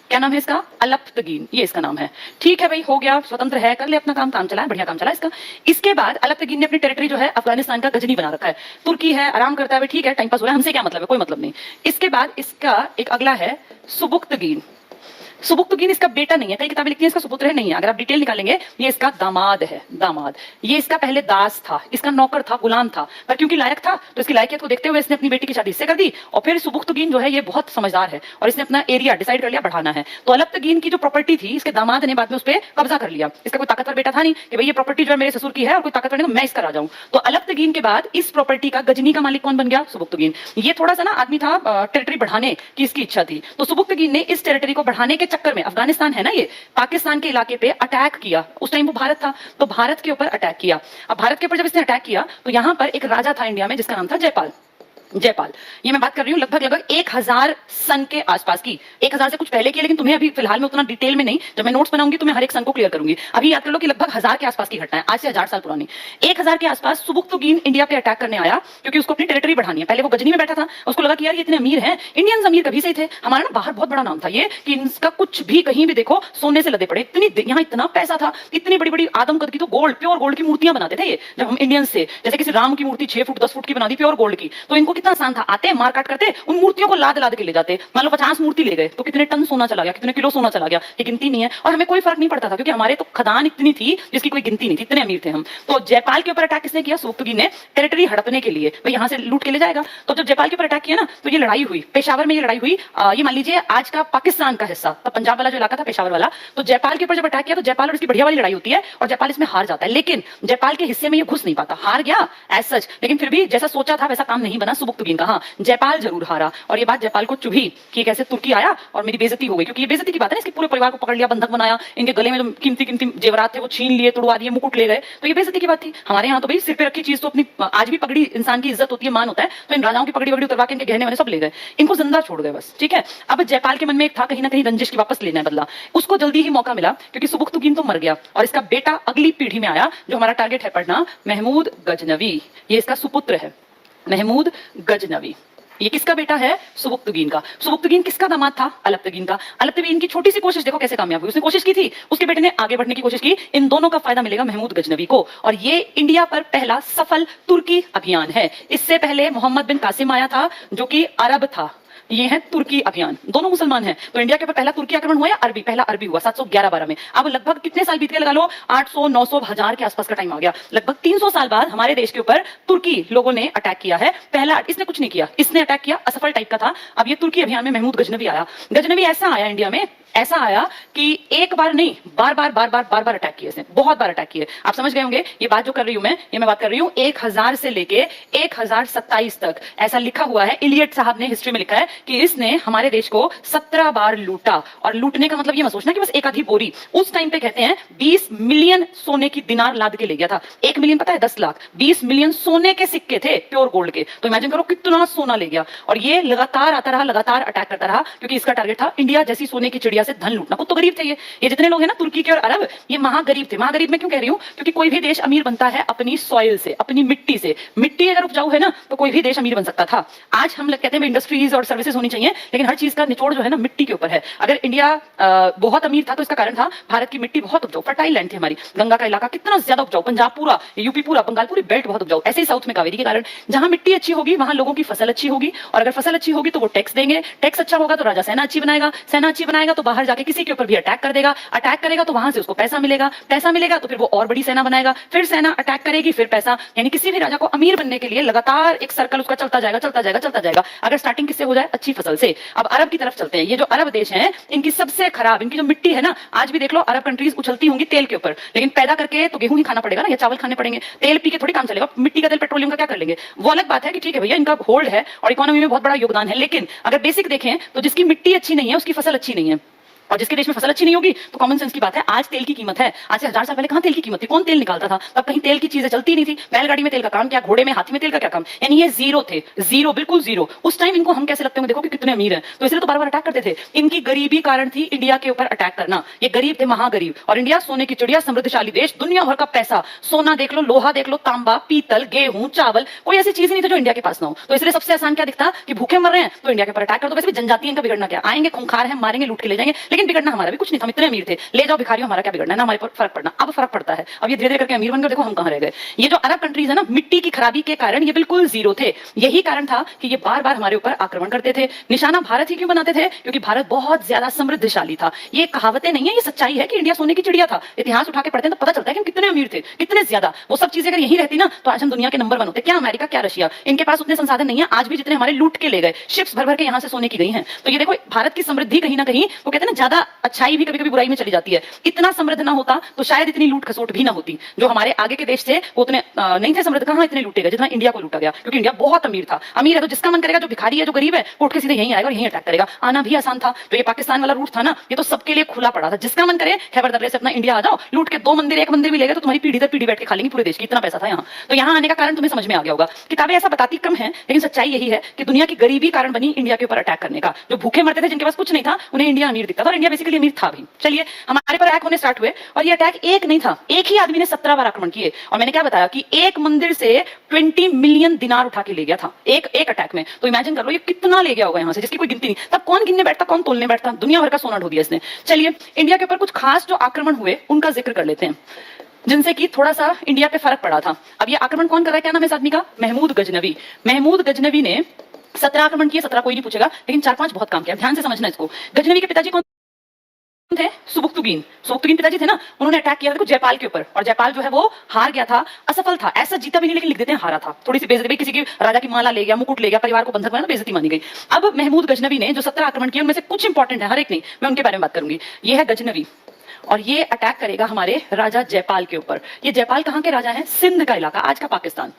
क्या नाम है इसका? अलप्तगीन, ये इसका नाम है। ठीक है भाई, हो गया, स्वतंत्र है, कर ले अपना काम, काम चला है, बढ़िया काम चला इसका। इसके बाद अलप्तगीन ने अपनी टेरिटरी जो है अफगानिस्तान का गजनी बना रखा है, तुर्की है, आराम करता है, ठीक है, टाइम पास हो रहा है, हमसे क्या मतलब है, कोई मतलब नहीं। इसके बाद इसका एक अगला है सुबुक्तगीन। सुबुक्तगीन इसका बेटा नहीं है, कई किताबें लिखती हैं इसका सुपुत्र है, नहीं है, अगर आप डिटेल निकालेंगे ये इसका दामाद है, दामाद। ये इसका पहले दास था, इसका नौकर था, गुलाम था, पर क्योंकि लायक था तो इसकी लायकियत को देखते हुए इसने अपनी बेटी की शादी इससे कर दी। और फिर सुबुक्तगीन जो है ये बहुत समझदार है और इसने अपना एरिया डिसाइड कर लिया बढ़ाना है। तो अलप्तगीन की जो प्रॉपर्टी थी, इसके दामाद ने बाद में उस पर कब्जा कर लिया। इसका कोई ताकतवर बेटा था नहीं कि भाई ये प्रॉपर्टी जो है मेरे ससुर की है और कोई ताकतवर नहीं तो मैं इसका राजा हूं। तो अलप्तगीन के बाद इस प्रॉपर्टी का, गजनी का मालिक कौन बन गया? सुबुक्तगीन। ये थोड़ा सा ना आदमी था, टेरिटरी बढ़ाने की इसकी इच्छा थी, तो सुबुक्तगीन ने इस टेरिटरी को बढ़ाने के चक्कर में, अफगानिस्तान है ना ये, पाकिस्तान के इलाके पे अटैक किया। उस टाइम वो भारत था, तो भारत के ऊपर अटैक किया। अब भारत के ऊपर जब इसने अटैक किया तो यहां पर एक राजा था इंडिया में जिसका नाम था जयपाल। जयपाल, ये मैं बात कर रही हूँ लगभग 1000 सन के आसपास की। 1000 से कुछ पहले की है, लेकिन तुम्हें अभी फिलहाल में उतना डिटेल में नहीं, जब मैं नोट्स बनाऊंगी तो मैं हर एक सन को क्लियर करूंगी। अभी याद कर लो कि लगभग 1000 के आसपास की घटना है, आज से 1000 साल पुरानी। 1000 के आसपास सुबुक्तुगीन इंडिया पे अटैक करने आया, क्योंकि उसको अपनी टेरिटरी बढ़ानी है। पहले वो गजनी में बैठा था, उसको लगा कि यार ये इतने अमीर हैं, इंडियंस अमीर कभी से ही थे, हमारा ना बाहर बहुत बड़ा नाम था ये कि इनका कुछ भी कहीं भी देखो सोने से लदे पड़े, इतनी यहाँ इतना पैसा था, इतनी बड़ी बड़ी आदम कद की तो गोल्ड, प्योर गोल्ड की मूर्तियां बनाते थे ये। जब हम इंडियंस से, जैसे किसी राम की मूर्ति 6 फुट 10 फुट की बना दी प्योर गोल्ड की, तो इनको कितना आसान था, आते मार काट करते उन मूर्तियों को लाद लाद के ले जाते। मान लो 50 मूर्ति ले गए तो कितने टन सोना चला गया, कितने किलो सोना चला गया, ये गिनती नहीं है। और हमें कोई फर्क नहीं पड़ता था, क्योंकि हमारे तो खदान इतनी थी जिसकी कोई गिनती नहीं थी, इतने अमीर थे हम। तो जयपाल के ऊपर अटैक किसने किया? सुबुक्तुगीन ने, टेरिटरी हड़पने के लिए, भाई यहाँ से लूट के ले जाएगा। तो जब जयपाल के ऊपर अटैक किया ना, तो ये लड़ाई हुई पेशावर में। ये लड़ाई हुई, ये मान लीजिए आज का पाकिस्तान का हिस्सा, तब पंजाब वाला जो इलाका था पेशावर वाला, तो जयपाल के ऊपर जब अटैक किया तो जयपाल और इसकी बढ़िया वाली लड़ाई होती है और जयपाल इसमें हार जाता है। लेकिन जयपाल के हिस्से में ये घुस नहीं पाता, हार गया एज सच, लेकिन फिर भी जैसा सोचा था वैसा काम नहीं बना सुबुक्तुगीन का। हाँ, जयपाल जरूर हारा, और ये बात जयपाल को चुभी कि कैसे तुर्की आया और मेरी बेइज्जती हो गई। क्योंकि ये बेइज्जती की बात है ना, इसके पूरे परिवार को पकड़ लिया, बंधक बनाया, इनके गले में जो कीमती कीमती जेवरात थे वो छीन लिए, तुड़वा दिए, मुकुट ले गए, तो ये बेइज्जती की बात थी। हमारे यहाँ तो भाई सिर पे रखी चीज तो अपनी, आज भी पगड़ी इंसान की इज्जत होती है, मान होता है, तो इन राजाओं की पगड़ी वगड़ी उतरवा के इनके गहने वाले सब ले गए, इनको जिंदा छोड़ गए बस। ठीक है, अब जयपाल के मन में एक था कहीं ना कहीं रंजिश की वापस लेना है बदला। उसको जल्दी ही मौका मिला, क्योंकि सुबुक्तुगीन तो मर गया और इसका बेटा अगली पीढ़ी में आया, जो हमारा टारगेट है पढ़ना, महमूद गजनवी। ये इसका सुपुत्र है, महमूद गजनवी। ये किसका बेटा है? सुबुक्तुगीन का। सुबुक्तुगीन किसका दामाद था? अलप्तगीन का। अलप्तगीन की छोटी सी कोशिश देखो कैसे कामयाब हुई। उसने कोशिश की थी, उसके बेटे ने आगे बढ़ने की कोशिश की, इन दोनों का फायदा मिलेगा महमूद गजनवी को। और ये इंडिया पर पहला सफल तुर्की अभियान है। इससे पहले मोहम्मद बिन कासिम आया था, जो कि अरब था। ये है तुर्की अभियान, दोनों मुसलमान हैं। तो इंडिया के ऊपर पहला तुर्की आक्रमण हुआ या अरबी? पहला अरबी हुआ 711-12 में। अब लगभग कितने साल बीत गए, लगा लो 800, 900, 1000 के आसपास का टाइम आ गया। लगभग 300 साल बाद हमारे देश के ऊपर तुर्की लोगों ने अटैक किया है। पहला इसने कुछ नहीं किया, इसने अटैक किया, असफल टाइप का था। अब ये तुर्की अभियान में महमूद गजनवी आया। गजनवी ऐसा आया इंडिया में, ऐसा आया कि एक बार नहीं, बार बार अटैक किए इसने, बहुत बार अटैक किए। आप समझ गए होंगे ये बात जो कर रही हूं मैं, ये मैं बात कर रही हूं 1000 से लेके 1027 तक। ऐसा लिखा हुआ है, इलियट साहब ने हिस्ट्री में लिखा है कि इसने हमारे देश को 17 बार लूटा। और लूटने का मतलब ये मत सोचना कि बस एक आधी बोरी। उस टाइम पे कहते हैं 20 मिलियन सोने की दिनार लाद के ले गया था। 1 मिलियन पता है 10 लाख, 20 मिलियन सोने के सिक्के थे, प्योर गोल्ड के। तो इमेजिन करो कितना सोना ले गया। और ये लगातार आता रहा, लगातार अटैक करता रहा, क्योंकि इसका टारगेट था इंडिया जैसी सोने की चिड़िया से धन लूटना। खुद तो गरीब थे ये जितने लोग हैं ना तुर्की के और अरब, ये महागरीब थे। महागरीब मैं क्यों कह रही हूं? क्योंकि कोई भी देश अमीर बनता है अपनी सॉइल से, अपनी मिट्टी से। मिट्टी अगर उपजाऊ है ना तो कोई भी देश अमीर बन सकता था। आज हम लोग कहते हैं इंडस्ट्रीज और सर्विसेज होनी चाहिए, लेकिन हर चीज का निचोड़ जो है ना मिट्टी के ऊपर है। अगर इंडिया बहुत अमीर था तो इसका कारण था भारत की मिट्टी बहुत उपजाऊ, फर्टाइल लैंड थी हमारी। गंगा का इलाका कितना ज्यादा उपजाऊ, पंजाब पूरा, यूपी पूरा, बंगाल पूरी बेल्ट बहुत उपजाऊ। ऐसे ही साउथ में कावेरी के कारण जहां मिट्टी अच्छी होगी वहां लोगों की फसल अच्छी होगी, और अगर फसल अच्छी होगी तो वो टैक्स देंगे, टैक्स अच्छा होगा तो राजा सेना अच्छी बनाएगा, सेना अच्छी बनाएगा तो बाहर जाके किसी के ऊपर भी अटैक कर देगा, अटैक करेगा तो वहां से उसको पैसा मिलेगा, पैसा मिलेगा तो फिर वो और बड़ी सेना बनाएगा, फिर सेना अटैक करेगी, फिर पैसा। यानी किसी भी राजा को अमीर बनने के लिए लगातार एक सर्कल उसका चलता जाएगा, चलता जाएगा, चलता जाएगा। अगर स्टार्टिंग किससे हो जाए? अच्छी फसल से। अब अरब की तरफ चलते हैं। ये जो अरब देश हैं, इनकी सबसे खराब, इनकी जो मिट्टी है ना, आज भी देख लो अरब कंट्रीज उछलती होंगी तेल के ऊपर, लेकिन पैदा करके तो गेहूं ही खाना पड़ेगा ना, या चावल खाने पड़ेंगे। तेल पी के थोड़ी काम चलेगा, मिट्टी का तेल पेट्रोलियम का क्या कर लेंगे? वो अलग बात है कि ठीक है भैया इनका होल्ड है और इकोनॉमी में बहुत बड़ा योगदान है, लेकिन अगर बेसिक देखें तो जिसकी मिट्टी अच्छी नहीं है उसकी फसल अच्छी नहीं है। और जिसके देश में फसल अच्छी नहीं होगी तो कॉमन सेंस की बात है, आज तेल की कीमत है। आज से 1000 साल पहले कहां तेल की कीमत थी? कौन तेल निकालता था? तब कहीं तेल की चीजें चलती नहीं थी। बैलगाड़ी में तेल का काम क्या, घोड़े में, हाथी में तेल का क्या काम? यानी ये जीरो थे, जीरो, बिल्कुल जीरो। उस टाइम इनको हम कैसे लगते होंगे, देखो कि कितने अमीर हैं, तो इसलिए तो बार बार अटैक करते थे। इनकी गरीबी कारण थी इंडिया के ऊपर अटैक करना। ये गरीब थे, महागरीब। और इंडिया सोने की चिड़िया, समृद्धशाली देश, दुनिया भर का पैसा, सोना देख लो, लोहा देख लो, तांबा, पीतल, गेहूं, चावल, कोई ऐसी चीज नहीं थी जो इंडिया के पास ना हो। तो इसलिए सबसे आसान क्या दिखता कि भूखे मर रहे हैं तो इंडिया के ऊपर अटैक कर दो। वैसे भी जनजाति इनका बिगड़ना क्या, आएंगे खूंखार है, मारेंगे, लूट के ले जाएंगे, लेकिन बिगड़ना हमारा भी कुछ नहीं था, इतने अमीर थे। ले जाओ भिखारियों, हमारा क्या बिगड़ना है ना, हमारे पर फर्क पड़ना। अब फर्क पड़ता है, अब ये धीरे धीरे करके अमीर बन गए, देखो हम कहां रह गए। ये जो अरब कंट्रीज है ना, मिट्टी की खराबी के कारण ये बिल्कुल जीरो थे। यही कारण था कि ये बार बार हमारे ऊपर आक्रमण करते थे। निशाना भारत ही क्यों बनाते थे? क्योंकि भारत बहुत ज्यादा समृद्धशाली था। ये कहावतें नहीं है, ये सच्चाई है कि इंडिया सोने की चिड़िया था। इतिहास उठा के पढ़ते हैं तो पता चलता है कि हम कितने अमीर थे, कितने ज्यादा। वो सब चीजें अगर यही रहती ना तो आज हम दुनिया के नंबर 1 होते। क्या अमेरिका, क्या रशिया, इनके पास उतने संसाधन नहीं है आज भी जितने हमारे लूट के ले गए, शिप्स भर भर के यहां से सोने की गई हैं। तो ये देखो भारत की समृद्धि कहीं ना कहीं, वो कहते हैं ना ज्यादा अच्छाई भी कभी कभी बुराई में चली जाती है। इतना समृद्ध ना होता तो शायद इतनी लूट खसोट भी ना होती। जो हमारे आगे के देश थे वो उतने नहीं थे समृद्ध, कहाँ इतने लूटे गए जितना इंडिया को लूटा गया, क्योंकि इंडिया बहुत अमीर था। अमीर है तो जिसका मन करेगा, जो भिखारी है, जो गरीब है, वो उठ के सीधे यहीं आएगा और यहीं अटैक करेगा। आना भी आसान था। जो ये पाकिस्तान वाला रूट था ना, ये तो सबके लिए खुला पड़ा था। जिसका मन करे खैबर दर्रे से अपना इंडिया आ जाओ, लूट के 2 मंदिर 1 मंदिर भी ले गए तो तुम्हारी पीढ़ी दर पीढ़ी बैठ के खा लेंगी पूरे देश की, इतना पैसा था यहाँ। तो यहाँ आने का कारण तुम्हें समझ में आ गया होगा। किताबें ऐसा बताती कम है, लेकिन सच्चाई यही है कि दुनिया की गरीबी कारण बनी इंडिया के ऊपर अटैक करने का। जो भूखे मरते थे, जिनके पास कुछ नहीं था, उन्हें इंडिया अमीर दिखता था, और इंडिया बेसिकली अमीर था भी। चलिए, हमारे पर अटैक होने स्टार्ट हुए, और ये अटैक एक नहीं था, एक ही आदमी ने 17 बार आक्रमण किए। और मैंने क्या बताया कि एक मंदिर से 20 मिलियन दिनार उठा के ले गया था एक अटैक में। तो इमेजिन कर लो ये कितना ले गया होगा यहाँ से, जिसकी कोई गिनती नहीं। तब कौन गिनने बैठता, कौन तोलने बैठता, दुनिया भर का सोना ढो दिया इसने। चलिए, इंडिया के ऊपर कुछ खास जो आक्रमण हुए उनका जिक्र कर लेते हैं, जिनसे कि थोड़ा सा इंडिया पे फर्क पड़ा था। अब ये आक्रमण कौन कर रहा है, क्या नाम है इस आदमी का? महमूद गजनवी। महमूद गजनवी ने 17 आक्रमण किए। 17 कोई नहीं पूछेगा, लेकिन 4-5 बहुत काम किया। ध्यान से समझना इसको। गजनवी के पिताजी कौन थे? सुबुक्तुगीन पिताजी थे ना, उन्होंने अटैक किया था जयपाल के ऊपर, और जयपाल जो है वो हार गया था, असफल था। ऐसा जीता भी नहीं, लेकिन लिख देते हैं हारा था। थोड़ी सी बेइज्जती, किसी की राजा की माला ले गया, मुकुट ले गया, परिवार को बंधक बनाया, बेइज्जती मानी गई। अब महमूद गजनवी ने जो 17 आक्रमण किए, उनमें से कुछ इंपॉर्टेंट है, हर एक नहीं, मैं उनके बारे में बात करूंगी। ये है गजनवी, और ये अटैक करेगा हमारे राजा जयपाल के ऊपर। ये जयपाल कहाँ के राजा हैं? सिंध का इलाका, आज का पाकिस्तान।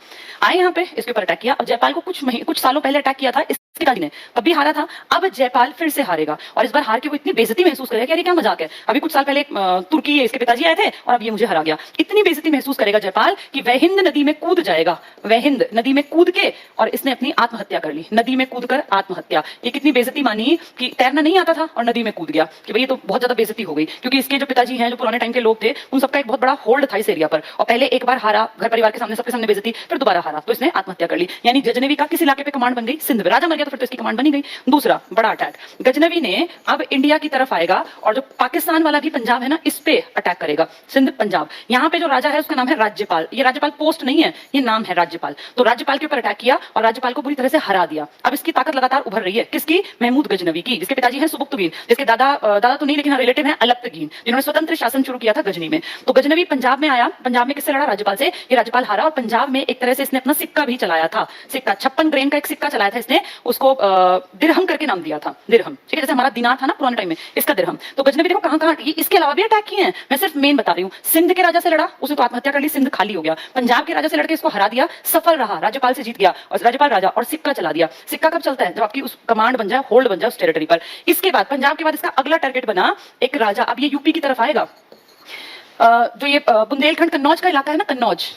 आए यहाँ पे, इसके ऊपर अटैक किया। अब जयपाल को कुछ सालों पहले अटैक किया था इसके पिताजी ने, तब भी हारा था। अब जयपाल फिर से हारेगा, और इस बार हार के वो इतनी बेइज्जती महसूस करेगा कि यार ये क्या मजाक है। अभी कुछ साल पहले तुर्की इसके पिताजी आए थे, और अब ये मुझे हरा गया। इतनी बेइज्जती महसूस करेगा जयपाल कि वह हिंद नदी में कूद जाएगा। वह हिंद नदी में कूद के, और इसने अपनी आत्महत्या कर ली। नदी में कूद कर आत्महत्या। ये कितनी बेइज्जती मानी कि तैरना नहीं आता था और नदी में कूद गया, कि भाई ये तो बहुत ज्यादा बेइज्जती हो गई। क्योंकि इसके जो पिताजी हैं, जो पुराने टाइम के लोग थे, उन सबका एक बहुत बड़ा होल्ड था इस एरिया पर, और पहले एक बार हारा घर परिवार के सामने, सबके सामने बेइज्जती, फिर दोबारा हारा, तो इसने आत्महत्या कर ली। यानी गजनवी का किस इलाके पे कमांड बन गई? सिंध में। राजा मर गया तो फिर तो इसकी कमांड बनी गई। दूसरा बड़ा अटैक, गजनवी ने अब इंडिया की तरफ आएगा, और जो पाकिस्तान वाला भी पंजाब है ना, इस पे अटैक करेगा। सिंध पंजाब, यहाँ पे जो राजा है उसका नाम है राज्यपाल। ये राज्यपाल पोस्ट नहीं है, ये नाम है राज्यपाल। तो राज्यपाल के ऊपर अटैक किया, और राज्यपाल को बुरी तरह से हरा दिया। अब इसकी ताकत लगातार उभर रही है, किसकी? महमूद गजनवी की, जिसके पिताजी हैं सुबुक्तुगीन, जिसके दादा तो नहीं, लेकिन रिलेटिव है अलप्तगीन, जिन्होंने स्वतंत्र शासन शुरू किया था गजनी में। तो गजनवी पंजाब में आया। पंजाब में किससे लड़ा? राज्यपाल से। ये राज्यपाल हारा, और पंजाब में एक तरह से इसने अपना सिक्का भी चलाया था। सिक्का 56 ग्रेन का एक सिक्का चलाया था इसने, उसको दिरहम करके नाम दिया था। दिरहम, ठीक है, जैसे हमारा दिनार था ना पुराने टाइम में, इसका दिरहम। तो गजनवी देखो कहां कहां, इसके अलावा भी अटैक किए हैं, मैं सिर्फ मेन बता रही हूँ। सिंध के राजा से लड़ा, उसने तो आत्महत्या कर ली, सिंध खाली हो गया। पंजाब के राजा से लड़के इसको हरा दिया, सफल रहा, राज्यपाल से जीत गया, और राज्यपाल राजा, और सिक्का चला दिया। सिक्का कब चलता है? जब आपकी उस कमांड बन जाए, होल्ड बन जाए उस टेरिटरी पर। इसके बाद पंजाब के बाद इसका अगला टारगेट बना एक राजा। अब ये यूपी की तरफ आएगा। जो ये बुंदेलखंड कन्नौज का इलाका है ना, कन्नौज,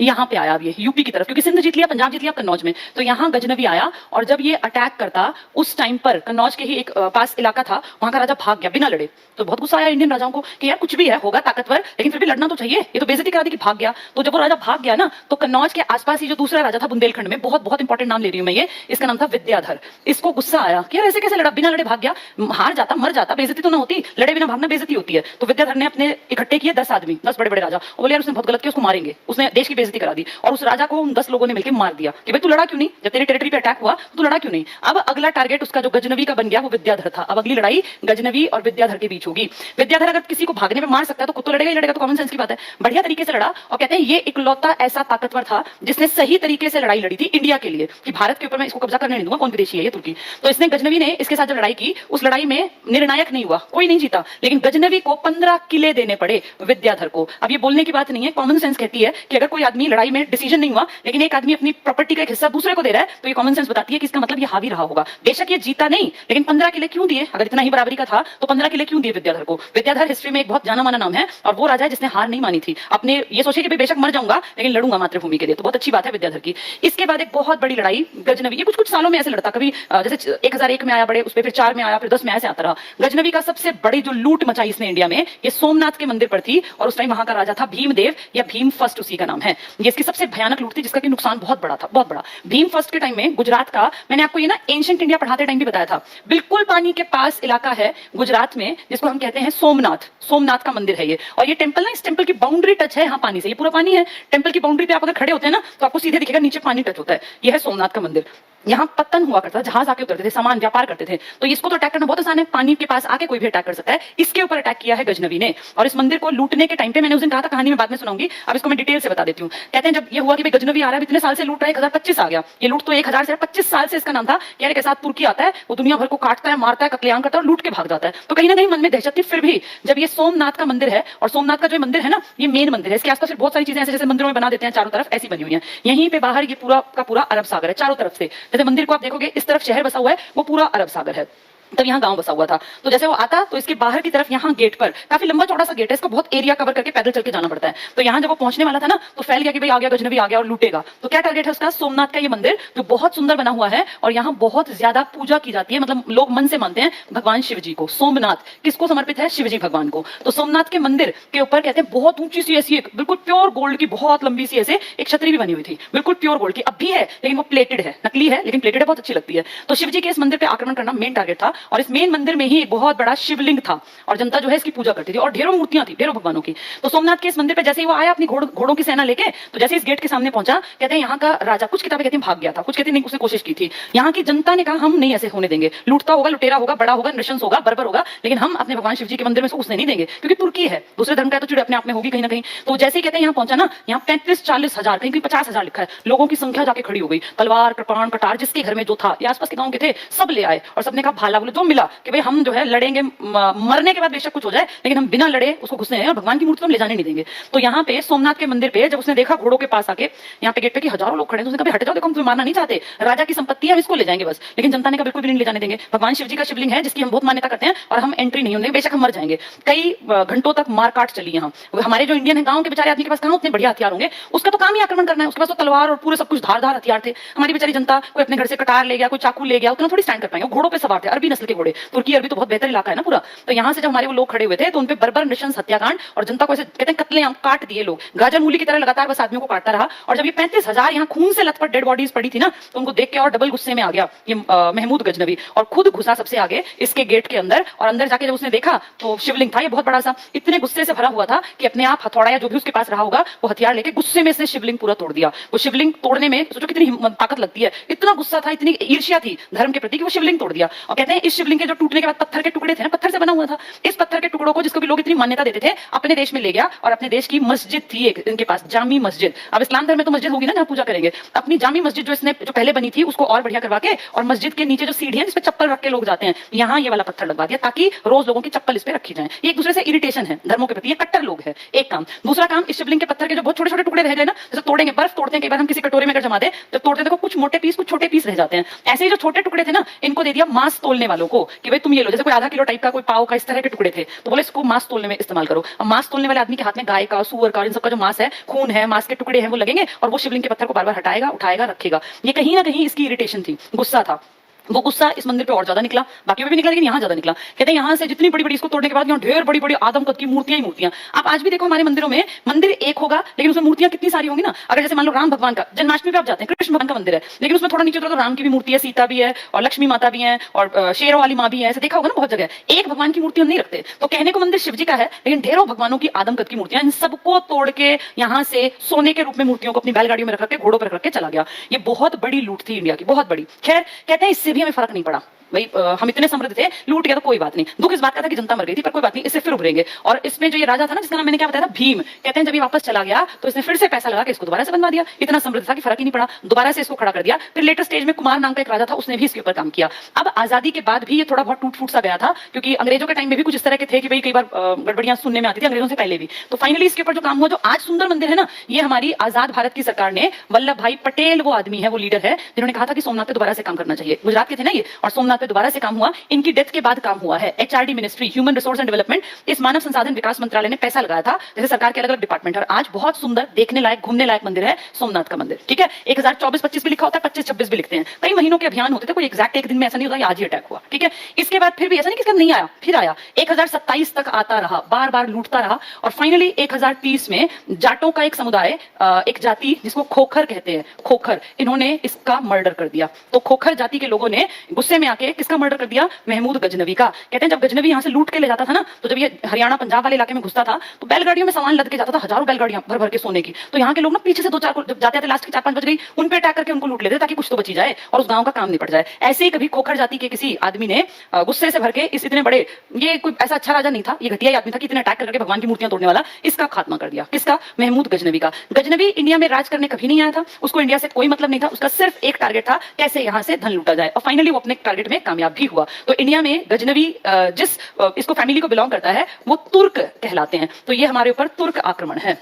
यहाँ पे आया अब ये यूपी की तरफ, क्योंकि सिंध जीत लिया, पंजाब जीत लिया, कन्नौज में। तो यहाँ गजनवी आया, और जब ये अटैक करता, उस टाइम पर कन्नौज के ही एक पास इलाका था, वहां का राजा भाग गया बिना लड़े। तो बहुत गुस्सा आया इंडियन राजाओं को कि यार कुछ भी है, होगा ताकतवर, लेकिन फिर भी लड़ना तो चाहिए, ये तो बेइज्जती करा दी कि भाग गया। तो जब वो राजा भाग गया ना, तो कन्नौज के आसपास ही जो दूसरा राजा था बुंदेलखंड में, बहुत बहुत इंपॉर्टेंट नाम ले रही हूं मैं ये, इसका नाम था विद्याधर। इसको गुस्सा आया कि यार ऐसे कैसे लड़ा, बिना लड़े भाग गया, हार जाता, मर जाता, बेइज्जती तो ना होती, लड़े बिना भागना बेइज्जती होती है। तो विद्याधर ने अपने इकट्ठे किए 10 आदमी, 10 बड़े बड़े राजा, और बोले यार उसने बहुत गलत किया, उसको मारेंगे, उसने देश की बेइज्जती करा दी। और उस राजा को उन 10 लोगों ने मिलकर मार दिया कि भाई तू लड़ा क्यों नहीं, जब तेरी टेरिटरी पे अटैक हुआ तू लड़ा क्यों नहीं। अब अगला टारगेट उसका जो गजनवी का बन गया वो विद्याधर था। अब अगली लड़ाई गजनवी और विद्याधर के बीच होगी। विद्याधर अगर किसी को भागने में मार सकता है तो खुद तो लड़ेगा ही लड़ेगा, तो कॉमन सेंस की बात है। बढ़िया तरीके से लड़ा, और कहते हैं ये इकलौता ऐसा ताकतवर था जिसने सही तरीके से लड़ाई लड़ी थी इंडिया के लिए, कि भारत के ऊपर मैं इसको कब्जा करने नहीं दूंगा, कौन विदेशी है ये, तुर्की। तो इसने गजनवी ने इसके साथ जो लड़ाई की, उस लड़ाई में निर्णायक नहीं हुआ, कोई नहीं जीता, लेकिन गजनवी को 15 किले देने पड़े विद्याधर को। अब ये बोलने की बात नहीं है, कॉमन सेंस कहती है कि अगर कोई आदमी लड़ाई में डिसीजन नहीं हुआ, लेकिन एक आदमी अपनी प्रॉपर्टी का एक हिस्सा दूसरे को दे रहा है, तो ये कॉमन सेंस बताती है कि इसका मतलब ये हावी रहा होगा। बेशक ये जीता नहीं, लेकिन 15 किले क्यों दिए? अगर इतना ही बराबरी का था तो 15 किले क्यों दिए विद्याधर को? विद्याधर हिस्ट्री में एक बहुत जाना माना नाम है, और वो राजा है जिसने हार नहीं मानी थी। अपने ये सोचे कि बेशक मर जाऊंगा लेकिन लड़ूंगा मातृभूमि के लिए, तो बहुत अच्छी बात है विद्याधर की। इसके बाद एक बहुत बड़ी लड़ाई गजनवी, ये कुछ कुछ सालों में ऐसे लड़ता, कभी जैसे 1001 में आया बड़े, उस पर फिर 4 में आया, फिर 10 में ऐसे आता रहा। गजनवी का सबसे बड़ी जो लूट मचाई इसने इंडिया में, ये सोमनाथ के मंदिर पर थी, और उस टाइम वहां का राजा था भीमदेव, या भीम फर्स्ट उसी का नाम है। ये इसकी सबसे भयानक लूट थी, जिसका कि नुकसान बहुत बड़ा था, बहुत बड़ा। भीम फर्स्ट के टाइम में गुजरात का, मैंने आपको ये ना एंशिएंट इंडिया पढ़ाते टाइम भी बताया था, बिल्कुल पानी के पास इलाका है गुजरात में, जिसको हम कहते हैं सोमनाथ। सोमनाथ का मंदिर है ये, और ये टेंपल ना, इस टेंपल की बाउंड्री टच है यहाँ पानी से, ये पूरा पानी है। टेंपल की बाउंड्री पे आप अगर खड़े होते हैं ना, तो आपको सीधे दिखेगा नीचे पानी टच होता है। ये है सोमनाथ का मंदिर। यहाँ पतन हुआ करता था, जहाज आके उतरते थे, सामान व्यापार करते थे। तो इसको तो अटैक करना बहुत आसान है, पानी के पास आके कोई भी अटैक कर सकता है। इसके ऊपर अटैक किया है गजनवी ने। और इस मंदिर को लूटने के टाइम पे, मैंने उस दिन कहा था कहानी में बाद में सुनाऊंगी, अब इसको मैं डिटेल से बता देती हूँ। कहते हैं जब ये हुआ कि भाई गजनवी आ रहा है, इतने साल से लूट रहा है, 1025 आ गया। ये लूट तो 1000 से 25 साल से इसका नाम था। यार के साथ तुर्की आता है, वो दुनिया भर को काटता है, मारता है, कत्लेआम करता है और लूट के भाग जाता है। तो कहीं ना कहीं मन में दहशत थी। फिर भी जब ये सोमनाथ का मंदिर है, और सोमनाथ का जो मंदिर है ना, ये मेन मंदिर है, इसके आसपास बहुत सारी चीजें ऐसे जैसे मंदिरों में बना देते हैं चारों तरफ, ऐसी बनी हुई है। यहीं पे बाहर ये पूरा का पूरा अरब सागर है चारों तरफ से। जैसे मंदिर को आप देखोगे, इस तरफ शहर बसा हुआ है, वो पूरा अरब सागर है। तब यहाँ गांव बसा हुआ था। तो जैसे वो आता तो इसके बाहर की तरफ यहाँ गेट पर, काफी लंबा चौड़ा सा गेट है, इसको बहुत एरिया कवर करके पैदल चल के जाना पड़ता है। तो यहाँ जब वो पहुंचने वाला था ना, तो फैल गया कि भाई आ गया गजनवी, आ गया और लूटेगा। तो क्या टारगेट है उसका? सोमनाथ का ये मंदिर जो बहुत सुंदर बना हुआ है और यहाँ बहुत ज्यादा पूजा की जाती है, मतलब लोग मन से मानते हैं भगवान शिव जी को। सोमनाथ किसको समर्पित है? शिव जी भगवान को। तो सोमनाथ के मंदिर के ऊपर कहते हैं बहुत ऊंची सी ऐसी एक बिल्कुल प्योर गोल्ड की बहुत लंबी सी ऐसे एक छतरी भी बनी हुई थी, बिल्कुल प्योर गोल्ड की। अब भी है लेकिन वो प्लेटेड है, नकली है लेकिन प्लेटेड है, बहुत अच्छी लगती है। तो शिव जी के इस मंदिर पे आक्रमण करना मेन टारगेट था। और इस मेन मंदिर में ही एक बहुत बड़ा शिवलिंग था और जनता जो है इसकी पूजा करती थी और ढेरों मूर्तियां थी, ढेरों भगवानों की। तो सोमनाथ के इस मंदिर पे जैसे ही वो आया अपनी घोड़ों की सेना लेके, तो जैसे इस गेट के सामने पहुंचा, कहते हैं यहाँ का राजा, कुछ किताबें कहती हैं भाग गया था, कुछ कहती नहीं उसने कोशिश की थी। यहाँ की जनता ने कहा हम नहीं ऐसे होने देंगे, लूटता होगा, लुटेरा होगा, बड़ा होगा, नृशंस होगा, बर्बर होगा, लेकिन हम अपने भगवान शिव जी के मंदिर में घुसने नहीं देंगे, क्योंकि तुर्की है, दूसरे धर्म का है तो चिड़ अपने आप में होगी कहीं ना कहीं। तो जैसे ही कहते हैं यहाँ पहुंचा ना, यहाँ 35-40 हजार, कहीं कहीं 50,000 लिखा है, लोगों की संख्या जाके खड़ी हो गई। तलवार, कृपाण, कटार जिसके घर में जो था, या आसपास के गांव के थे, सब ले आए और सबने कहा भाला बोले जो मिला कि भाई हम जो है लड़ेंगे, मरने के बाद बेशक कुछ हो जाए लेकिन हम बिना लड़े उसको घुसने हैं और भगवान की मूर्ति तो हम ले जाने नहीं देंगे। तो यहाँ पे सोमनाथ के मंदिर पे जब उसने देखा घोड़ों के पास आके, यहाँ पे गेट पे कि हजारों लोग खड़े हैं, तो उसने कहा हट जाओ, देखो हम तुम्हें मारना नहीं चाहते, राजा की संपत्ति है, हम इसको ले जाएंगे बस। लेकिन जनता ने कहा बिल्कुल भी नहीं ले जाने देंगे, भगवान शिव जी का शिवलिंग है जिसकी हम बहुत मान्यता करते हैं और हम एंट्री नहीं होने, बेशक हम मर जाएंगे। कई घंटों तक मारकाट चली यहाँ। हमारे जो इंडियन है, गांव के बेचारे आदमी के पास कहाँ उतने बढ़िया हथियार होंगे, उसका तो काम ही आक्रमण करना है, उसके पास तो तलवार और पूरे सब कुछ धारदार हथियार थे। हमारी बेचारी जनता कोई अपने घर से कटार ले गया, कोई चाकू ले गया, उतना थोड़ी स्टैंड कर पाएंगे। घोड़ों पे सवार थे, अरबी नस्ल के घोड़े, तुर्की अरबी तो बहुत बेहतर इलाका है ना पूरा। तो यहाँ से जब हमारे वो लोग खड़े हुए थे तो उनपे बर्बर नृशंस हत्याकांड और जनता को ऐसे कहते हैं कत्लेआम काट दिए लोग, गाजर मूली की तरह लगातार बस आदमियों को काटता रहा। और जब ये 35,000 यहाँ खून से लथपथ डेड बॉडीज पड़ी थी ना, तो उनको देख के और डबल गुस्से में आ गया ये महमूद गजनवी, और खुद घुसा सबसे आगे इसके गेट के अंदर। और अंदर जाके जब उसने देखा तो शिवलिंग था ये बहुत बड़ा सा, इतने गुस्से से भरा हुआ था कि अपने आप हथौड़ा या जो भी उसके पास रहा होगा वो हथियार लेके गुस्से में इसने शिवलिंग पूरा तोड़ दिया। वो शिवलिंग तोड़ने में सोचो कितनी ताकत लगती है, इतना गुस्सा था, इतनी ईर्ष्या थी धर्म के प्रति कि वो शिवलिंग तोड़ दिया। और कहते हैं इस शिवलिंग के जो टूटने के बाद पत्थर के टुकड़े थे ना, पत्थर से बना हुआ था, इस पत्थर के टुकड़ों को जिसको भी लोग इतनी मान्यता देते थे अपने देश में ले गया और अपने देश की मस्जिद थी एक इनके पास, जामी मस्जिद। अब इस्लाम धर्म में तो मस्जिद होगी ना जहाँ पूजा करेंगे, अपनी जामी मस्जिद जो इसने जो पहले बनी थी उसको और बढ़िया करवा के, और मस्जिद के नीचे जो सीढ़ी है जिसपे चप्पल रख के लोग जाते हैं, यहाँ ये वाला पत्थर लगवा दिया ताकि रोज लोगों की चप्पल इस पे रखी जाए। ये एक दूसरे से इरिटेशन है धर्मों के प्रति, ये कट्टर लोग है। एक काम। दूसरा काम, इस शिवलिंग के पत्थर के जो बहुत छोटे छोटे टुकड़े रह गए ना, जैसे तोड़ेंगे, बर्फ तोड़ते हैं कई बार हम किसी कटोरे में अगर जमा दे, जब तोड़ते देखो कुछ मोटे पीस कुछ छोटे पीस रह जाते हैं, ऐसे ही जो छोटे टुकड़े थे ना इनको दे दिया मांस तोलने वालों को कि भाई तुम ये लो, जैसे कोई आधा किलो टाइप का कोई पाव का इस तरह के टुकड़े थे, तो बोले इसको मांस तोलने में इस्तेमाल करो। अब मांस तोलने वाले आदमी के हाथ में गाय का, सूअर का, इन सबका जो मांस है, खून है, मांस के टुकड़े हैं, वो लगेंगे और वो शिवलिंग के पत्थर को बार बार हटाएगा, उठाएगा, रखेगा। ये कहीं ना कहीं इसकी इरिटेशन थी, गुस्सा था। वो गुस्सा इस मंदिर पे और ज्यादा निकला, बाकी पे भी निकला लेकिन यहाँ ज्यादा निकला। कहते हैं यहाँ से जितनी बड़ी बड़ी इसको तोड़ने के बाद यहाँ ढेर बड़ी बड़ी आदम कद की मूर्तियां ही मूर्तियां। आप आज भी देखो हमारे मंदिरों में, मंदिर एक होगा लेकिन उसमें मूर्तियां कितनी सारी होंगी ना। अगर जैसे मान लो राम भगवान का जन्माष्टमी पे आप जाते हैं, कृष्ण भगवान का मंदिर है, लेकिन उसमें थोड़ा नीचे उतरो तो राम की भी मूर्ति है, सीता भी है और लक्ष्मी माता भी है और शेरों वाली माँ भी है, ऐसे देखा होगा ना बहुत जगह। एक भगवान की मूर्ति हम नहीं रखते, तो कहने को मंदिर शिव जी का है लेकिन ढेरों भगवानों की आदम कद की मूर्तियां, इन सबको तोड़ के यहाँ से सोने के रूप में मूर्तियों को अपनी बैलगाड़ियों में रख के, घोड़ों पर रख के चला गया। ये बहुत बड़ी लूट थी इंडिया की, बहुत बड़ी। खैर कहते हैं इससे भी हमें फर्क नहीं पड़ा, भाई हम इतने समृद्ध थे, लूट गया तो कोई बात नहीं। दुख इस बात का था कि जनता मर गई थी, पर कोई बात नहीं, इससे फिर उभरेंगे। और इसमें जो ये राजा था ना जिसका नाम मैंने क्या बताया था, भीम, कहते हैं जब ये वापस चला गया तो इसने फिर से पैसा लगा के इसको दोबारा से बनवा दिया। इतना समृद्ध था कि फर्क ही नहीं पड़ा, दोबारा से इसको खड़ा कर दिया। फिर लेटर स्टेज में कुमार नाम का एक राजा था, उसने भी इसके ऊपर काम किया। अब आजादी के बाद भी ये थोड़ा बहुत टूट फूट सा गया था, क्योंकि अंग्रेजों के टाइम में भी कुछ इस तरह के थे कि भाई कई बार गड़बड़ियां सुनने में आती थी अंग्रेजों से पहले भी। तो फाइनली इसके ऊपर जो काम हुआ, जो आज सुंदर मंदिर है ना, ये हमारी आजाद भारत की सरकार ने, वल्लभ भाई पटेल वो आदमी है, वो लीडर है जिन्होंने कहा था कि सोमनाथ पे दोबारा से काम करना चाहिए। गुजरात के थे ना ये, और सोमनाथ पे दोबारा से काम हुआ। इनकी डेथ के बाद काम हुआ है। HRD ministry, human resource and development, इस मानव संसाधन विकास मंत्रालय ने पैसा लगाया था, जैसे सरकार के अलग अलग डिपार्टमेंट है। और आज बहुत सुंदर देखने लायक, घूमने लायक मंदिर है सोमनाथ का मंदिर। ठीक है, 1024-25 भी लिखा होता है, 25-26 भी लिखते हैं। कई महीनों के अभियान होते थे, कोई एग्जैक्ट एक दिन में ऐसा नहीं होता आज ही अटैक हुआ। ठीक है, इसके बाद फिर भी ऐसा नहीं कि इसका नहीं आया, फिर आया। 1027 तक आता रहा, बार बार लूटता रहा, और फाइनली 1030 में जाटों का एक समुदाय, एक जाति जिसको खोखर कहते हैं, खोखर, इन्होंने इसका मर्डर कर दिया। तो खोखर जाति के लोगों ने गुस्से में आके करके किसका मर्डर कर दिया? महमूद गजनवी का। कहते हैं जब गजनवी यहाँ से लूट के ले जाता था ना, तो जब ये हरियाणा पंजाब वाले इलाके में घुसता था तो बैलगाड़ियों में सामान लद के जाता था, हजारों बैलगाड़ियां भर भर के सोने की। तो यहाँ के लोग ना पीछे से दो चार को जब जाते थे, लास्ट की 4-5 बज गई, उन पे अटैक करके उनको लूट लेते ताकि कुछ तो बची जाए और उस गांव का काम निपट जाए। ऐसे ही कभी खोखर जाति के किसी आदमी ने गुस्से से भर के इस इतने बड़े, ये कोई ऐसा अच्छा राजा नहीं था, ये घटिया आदमी था कि इतने अटैक करके भगवान की मूर्तियां तोड़ने वाला, इसका खात्मा कर दिया। किसका? महमूद गजनवी का। गजनवी इंडिया में राज करने कभी नहीं आया था, उसको इंडिया से कोई मतलब नहीं था, उसका सिर्फ एक टारगेट था कैसे यहाँ से धन लूटा जाए, और फाइनली वो अपने टारगेट में कामयाब भी हुआ। तो इंडिया में गजनवी जिस इसको फैमिली को बिलोंग करता है वो तुर्क कहलाते हैं। तो ये हमारे ऊपर तुर्क आक्रमण है।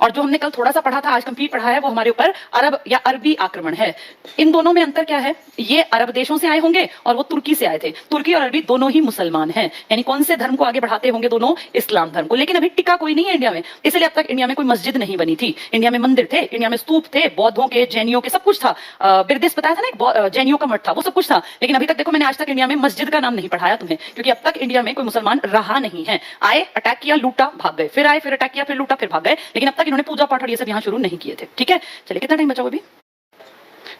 और जो हमने कल थोड़ा सा पढ़ा था, आज कंप्लीट पढ़ा है, वो हमारे ऊपर अरब या अरबी आक्रमण है। इन दोनों में अंतर क्या है? ये अरब देशों से आए होंगे और वो तुर्की से आए थे। तुर्की और अरबी दोनों ही मुसलमान हैं, यानी कौन से धर्म को आगे बढ़ाते होंगे? दोनों इस्लाम धर्म को। लेकिन अभी टिका कोई नहीं है इंडिया में, इसलिए अब तक इंडिया में कोई मस्जिद नहीं बनी थी। इंडिया में मंदिर थे, इंडिया में स्तूप थे, बौद्धों के, जैनियों के, सब कुछ था। बिरदिस बताया था ना, एक जैनियों का मठ था, वो सब कुछ था। लेकिन अभी तक देखो, मैंने आज तक इंडिया में मस्जिद का नाम नहीं पढ़ाया तुम्हें, क्योंकि अब तक इंडिया में कोई मुसलमान रहा नहीं है। आए, अटैक किया, लूटा, भाग गए, फिर आए, फिर अटैक किया, फिर लूटा, फिर भाग गए। लेकिन अब तक इन्होंने पूजा पाठ ये सब यहाँ शुरू नहीं किए थे। ठीक है, चलिए कितना टाइम बचा हुआ अभी?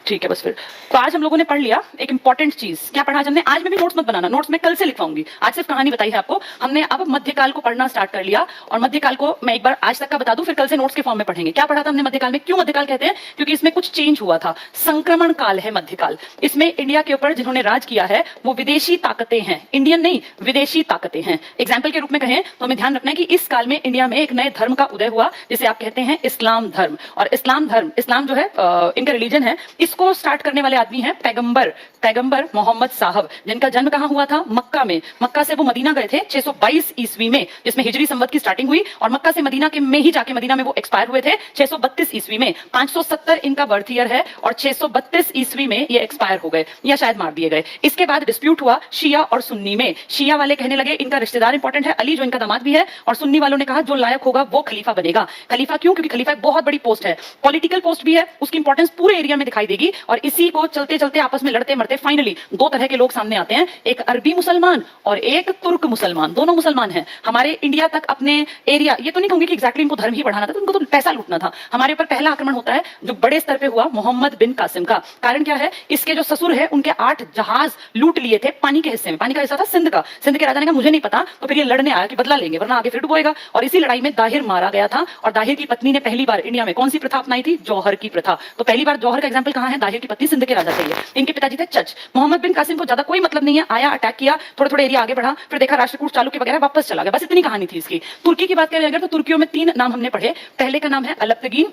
ठीक है, बस फिर तो आज हम लोगों ने पढ़ लिया एक इंपॉर्टेंट चीज। क्या पढ़ा आज हमने? आज में भी नोट्स मत बनाना, नोट्स मैं कल से लिखवाऊंगी, आज सिर्फ कहानी बताई है आपको। हमने अब मध्यकाल को पढ़ना स्टार्ट कर लिया, और मध्यकाल को मैं एक बार आज तक का बता दूं, फिर कल से नोट्स के फॉर्म में पढ़ेंगे। क्या पढ़ा था हमने मध्यकाल में? क्यों मध्यकाल कहते हैं? क्योंकि इसमें कुछ चेंज हुआ था, संक्रमण काल है मध्यकाल। इसमें इंडिया के ऊपर जिन्होंने राज किया है वो विदेशी ताकतें हैं, इंडियन नहीं, विदेशी ताकतें हैं। एग्जाम्पल के रूप में कहें तो हमें ध्यान रखना है कि इस काल में इंडिया में एक नए धर्म का उदय हुआ, जिसे आप कहते हैं इस्लाम धर्म। और इस्लाम धर्म, इस्लाम जो है इनका रिलीजन है, इसको स्टार्ट करने वाले आदमी हैं पैगंबर मोहम्मद साहब, जिनका जन्म कहां हुआ था? मक्का में। मक्का से वो मदीना गए थे 622 ईस्वी में, जिसमें हिजरी संवत की स्टार्टिंग हुई, और मक्का से मदीना के में ही जाके मदीना में वो एक्सपायर हुए थे 632 ईस्वी में। 570 इनका बर्थ ईयर है और 632 ईस्वी में ये एक्सपायर हो गए, या शायद मार दिए गए। इसके बाद डिस्प्यूट हुआ शिया और सुन्नी में। शिया वाले कहने लगे इनका रिश्तेदार इंपॉर्टेंट है, अली जो इनका दामाद भी है, और सुन्नी वालों ने कहा जो लायक होगा वो खलीफा बनेगा। खलीफा क्यों? क्योंकि खलीफा एक बहुत बड़ी पोस्ट है, पॉलिटिकल पोस्ट भी है, उसकी इंपॉर्टेंस पूरे एरिया में दिखाई देगी। और इसी को चलते चलते आपस में लड़ते मरते फाइनली दो तरह के लोग सामने आते हैं, एक अरबी मुसलमान और एक तुर्क मुसलमान। दोनों मुसलमान हैं। हमारे इंडिया तक अपने एरिया, ये तो नहीं कहूंगी कि एग्जैक्टली इनको धर्म ही बढ़ाना था, उनको तो पैसा लूटना था। हमारे ऊपर पहला आक्रमण होता है जो बड़े स्तर पे हुआ मोहम्मद बिन कासिम का। कारण क्या है? इसके जो ससुर है उनके 8 जहाज लूट लिए थे पानी के हिस्से में। पानी का हिस्सा था सिंध का। सिंध के राजा ने कहा मुझे नहीं पता, तो फिर ये लड़ने आया कि बदला लेंगे वरना आगे फिर डुबोएगा। और इसी लड़ाई में दाहिर मारा गया था, और दाहिर की पत्नी ने पहली बार इंडिया में कौन सी प्रथा अपनाई थी? जौहर की प्रथा। तो पहली बार जौहर का एग्जाम्पल कहां है? दाहिर की पत्नी सिंध के राजा थे। इनके पिताजी थे चच। मोहम्मद बिन कासिम को ज्यादा कोई मतलब नहीं है, आया, अटैक किया, थोड़े थोड़े एरिया आगे बढ़ा, फिर देखा राष्ट्रकूट चालुक्य वगैरह, वापस चला गया। बस इतनी कहानी थी इसकी। तुर्की की बात करें अगर, तो तुर्कियों में 3 नाम हमने पढ़े। पहले का नाम है अलप्तगीन,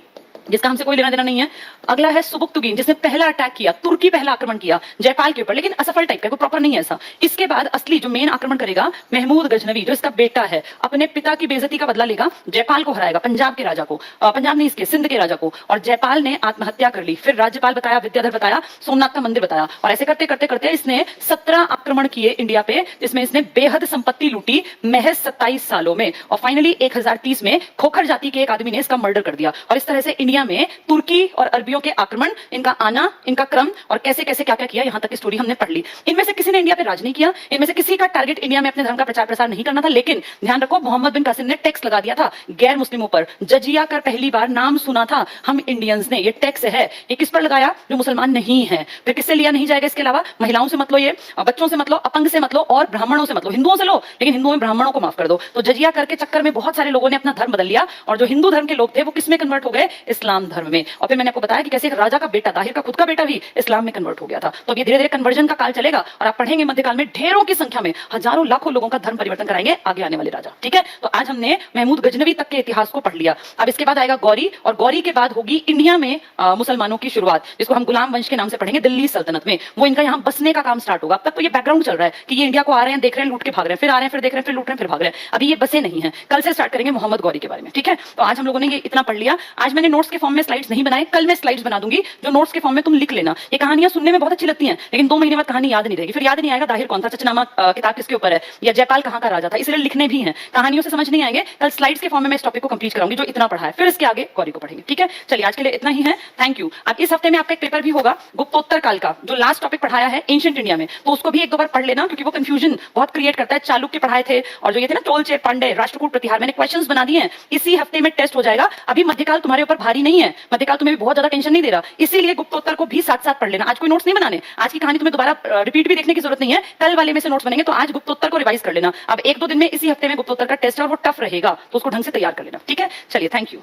जिसका हमसे कोई लेना देना नहीं है। अगला है सुबुक्तुगीन, जिसने पहला अटैक किया, तुर्की पहला आक्रमण किया जयपाल के ऊपर, लेकिन असफल टाइप का, कोई प्रॉपर नहीं है ऐसा। इसके बाद असली जो मेन आक्रमण करेगा महमूद गजनवी, जो इसका बेटा है, अपने पिता की बेइज्जती का बदला लेगा, जयपाल को हराएगा, पंजाब के राजा को, पंजाब नहीं इसके सिंध के राजा को। और जयपाल ने आत्महत्या कर ली। फिर राज्यपाल बताया, विद्याधर बताया, सोमनाथ का मंदिर बताया, और ऐसे करते करते करते इसने 17 आक्रमण किए इंडिया पे, जिसमें इसने बेहद संपत्ति लूटी महज 27 सालों में। और फाइनली 1030 में खोखर जाति के एक आदमी ने इसका मर्डर कर दिया। और इस तरह से इंडिया में तुर्की और अरबियों के आक्रमण, इनका आना, इनका क्रम, और कैसे कैसे क्या क्या किया, यहां तक की स्टोरी हमने पढ़ ली। इनमें से किसी ने इंडिया पे राज नहीं किया, इनमें से किसी का टारगेट इंडिया में अपने धर्म का प्रचार प्रसार नहीं करना था। लेकिन ध्यान रखो, मोहम्मद बिन कासिम ने टैक्स लगा दिया था गैर मुस्लिमों पर। जजिया कर पहली बार नाम सुना था हम इंडियंस ने। ये टैक्स है, ये किस पर लगाया? जो मुसलमान नहीं है। फिर किससे लिया नहीं जाएगा? इसके अलावा महिलाओं से मत लो, ये बच्चों से मत लो, अपंग से मत लो, और ब्राह्मणों से मत लो। हिंदुओं से लो, लेकिन हिंदुओं में ब्राह्मणों को माफ कर दो। तो जजिया करके चक्कर में बहुत सारे लोगों ने अपना धर्म बदल लिया, और जो हिंदू धर्म के लोग थे वो किस में कन्वर्ट हो गए? इस्लाम धर्म में। और फिर मैंने आपको बताया कि कैसे एक राजा का बेटा, दाहिर का खुद का बेटा भी इस्लाम में कन्वर्ट हो गया था। तो अब ये धीरे धीरे कन्वर्जन का काल चलेगा, और आप पढ़ेंगे मध्यकाल में ढेरों की संख्या में हजारों लाखों लोगों का धर्म परिवर्तन कराएंगे आगे आने वाले राजा। ठीक है, तो आज हमने महमूद गजनवी तक के इतिहास को पढ़ लिया। अब इसके बाद आएगा गौरी, और गौरी के बाद होगी इंडिया में मुसलमानों की शुरुआत, जिसको हम गुलाम वंश के नाम से पढ़ेंगे, दिल्ली सल्तनत में। वो इनका यहाँ बसने का काम स्टार्ट होगा। अब तक तो ये बैकग्राउंड चल रहा है कि ये इंडिया को आ रहे हैं, देख रहे हैं, लूट के भाग रहे हैं, फिर आ रहे हैं, फिर देख रहे हैं, फिर लूट रहे हैं, फिर भाग रहे हैं। अभी ये बसे नहीं है। कल से स्टार्ट करेंगे मोहम्मद गौरी के बारे में। ठीक है, तो आज हम लोगों ने ये इतना पढ़ लिया। आज मैंने नोट्स के फॉर्म में स्लाइड्स नहीं बनाए, कल मैं स्लाइड्स बना दूंगी जो नोट्स के फॉर्म में तुम लिख लेना। ये कहानियां सुनने में बहुत अच्छी लगती हैं, लेकिन 2 महीने बाद कहानी याद नहीं रहेगी। फिर याद नहीं आएगा दाहिर कौन था, चचनामा किताब किसके ऊपर है, या जयपाल कहां का राजा था। इसलिए लिखने भी हैं, कहानियों से समझ नहीं आएंगे। कल स्लाइड्स के फॉर्म में मैं इस टॉपिक को कंप्लीट कराऊंगी जो इतना पढ़ा है, फिर इसके आगे गौरी को पढ़ेंगे। ठीक है, चलिए आज के लिए इतना ही है। Thank you. अब इस हफ्ते में आपका एक पेपर भी होगा गुप्तोत्तर काल का, जो लास्ट टॉपिक पढ़ाया है एंशिएंट इंडिया में, तो उसको भी 1-2 बार पढ़ लेना, क्योंकि वो कंफ्यूजन बहुत क्रिएट करता है। चालुक्य पढ़ाए थे, और जो ये थे ना चोल चेर पांडे, राष्ट्रकूट प्रतिहार, मैंने क्वेश्चंस बना दिए हैं। इसी हफ्ते में टेस्ट हो जाएगा। अभी मध्यकाल तुम्हारे ऊपर भारी नहीं है, मध्यकाल तुम्हें भी बहुत ज्यादा टेंशन नहीं दे रहा, इसीलिए गुप्तोत्तर को भी साथ साथ पढ़ लेना। आज कोई नोट्स नहीं बनाने, आज की कहानी तुम्हें दोबारा रिपीट भी देखने की जरूरत नहीं है, कल वाले में से नोट्स बनेंगे, तो आज गुप्तोत्तर को रिवाइज कर लेना। अब 1-2 दिन में इसी हफ्ते में गुप्तोत्तर का टेस्ट है और वो टफ रहेगा, तो उसको ढंग से तैयार कर लेना, ठीक है। चलिए, थैंक यू।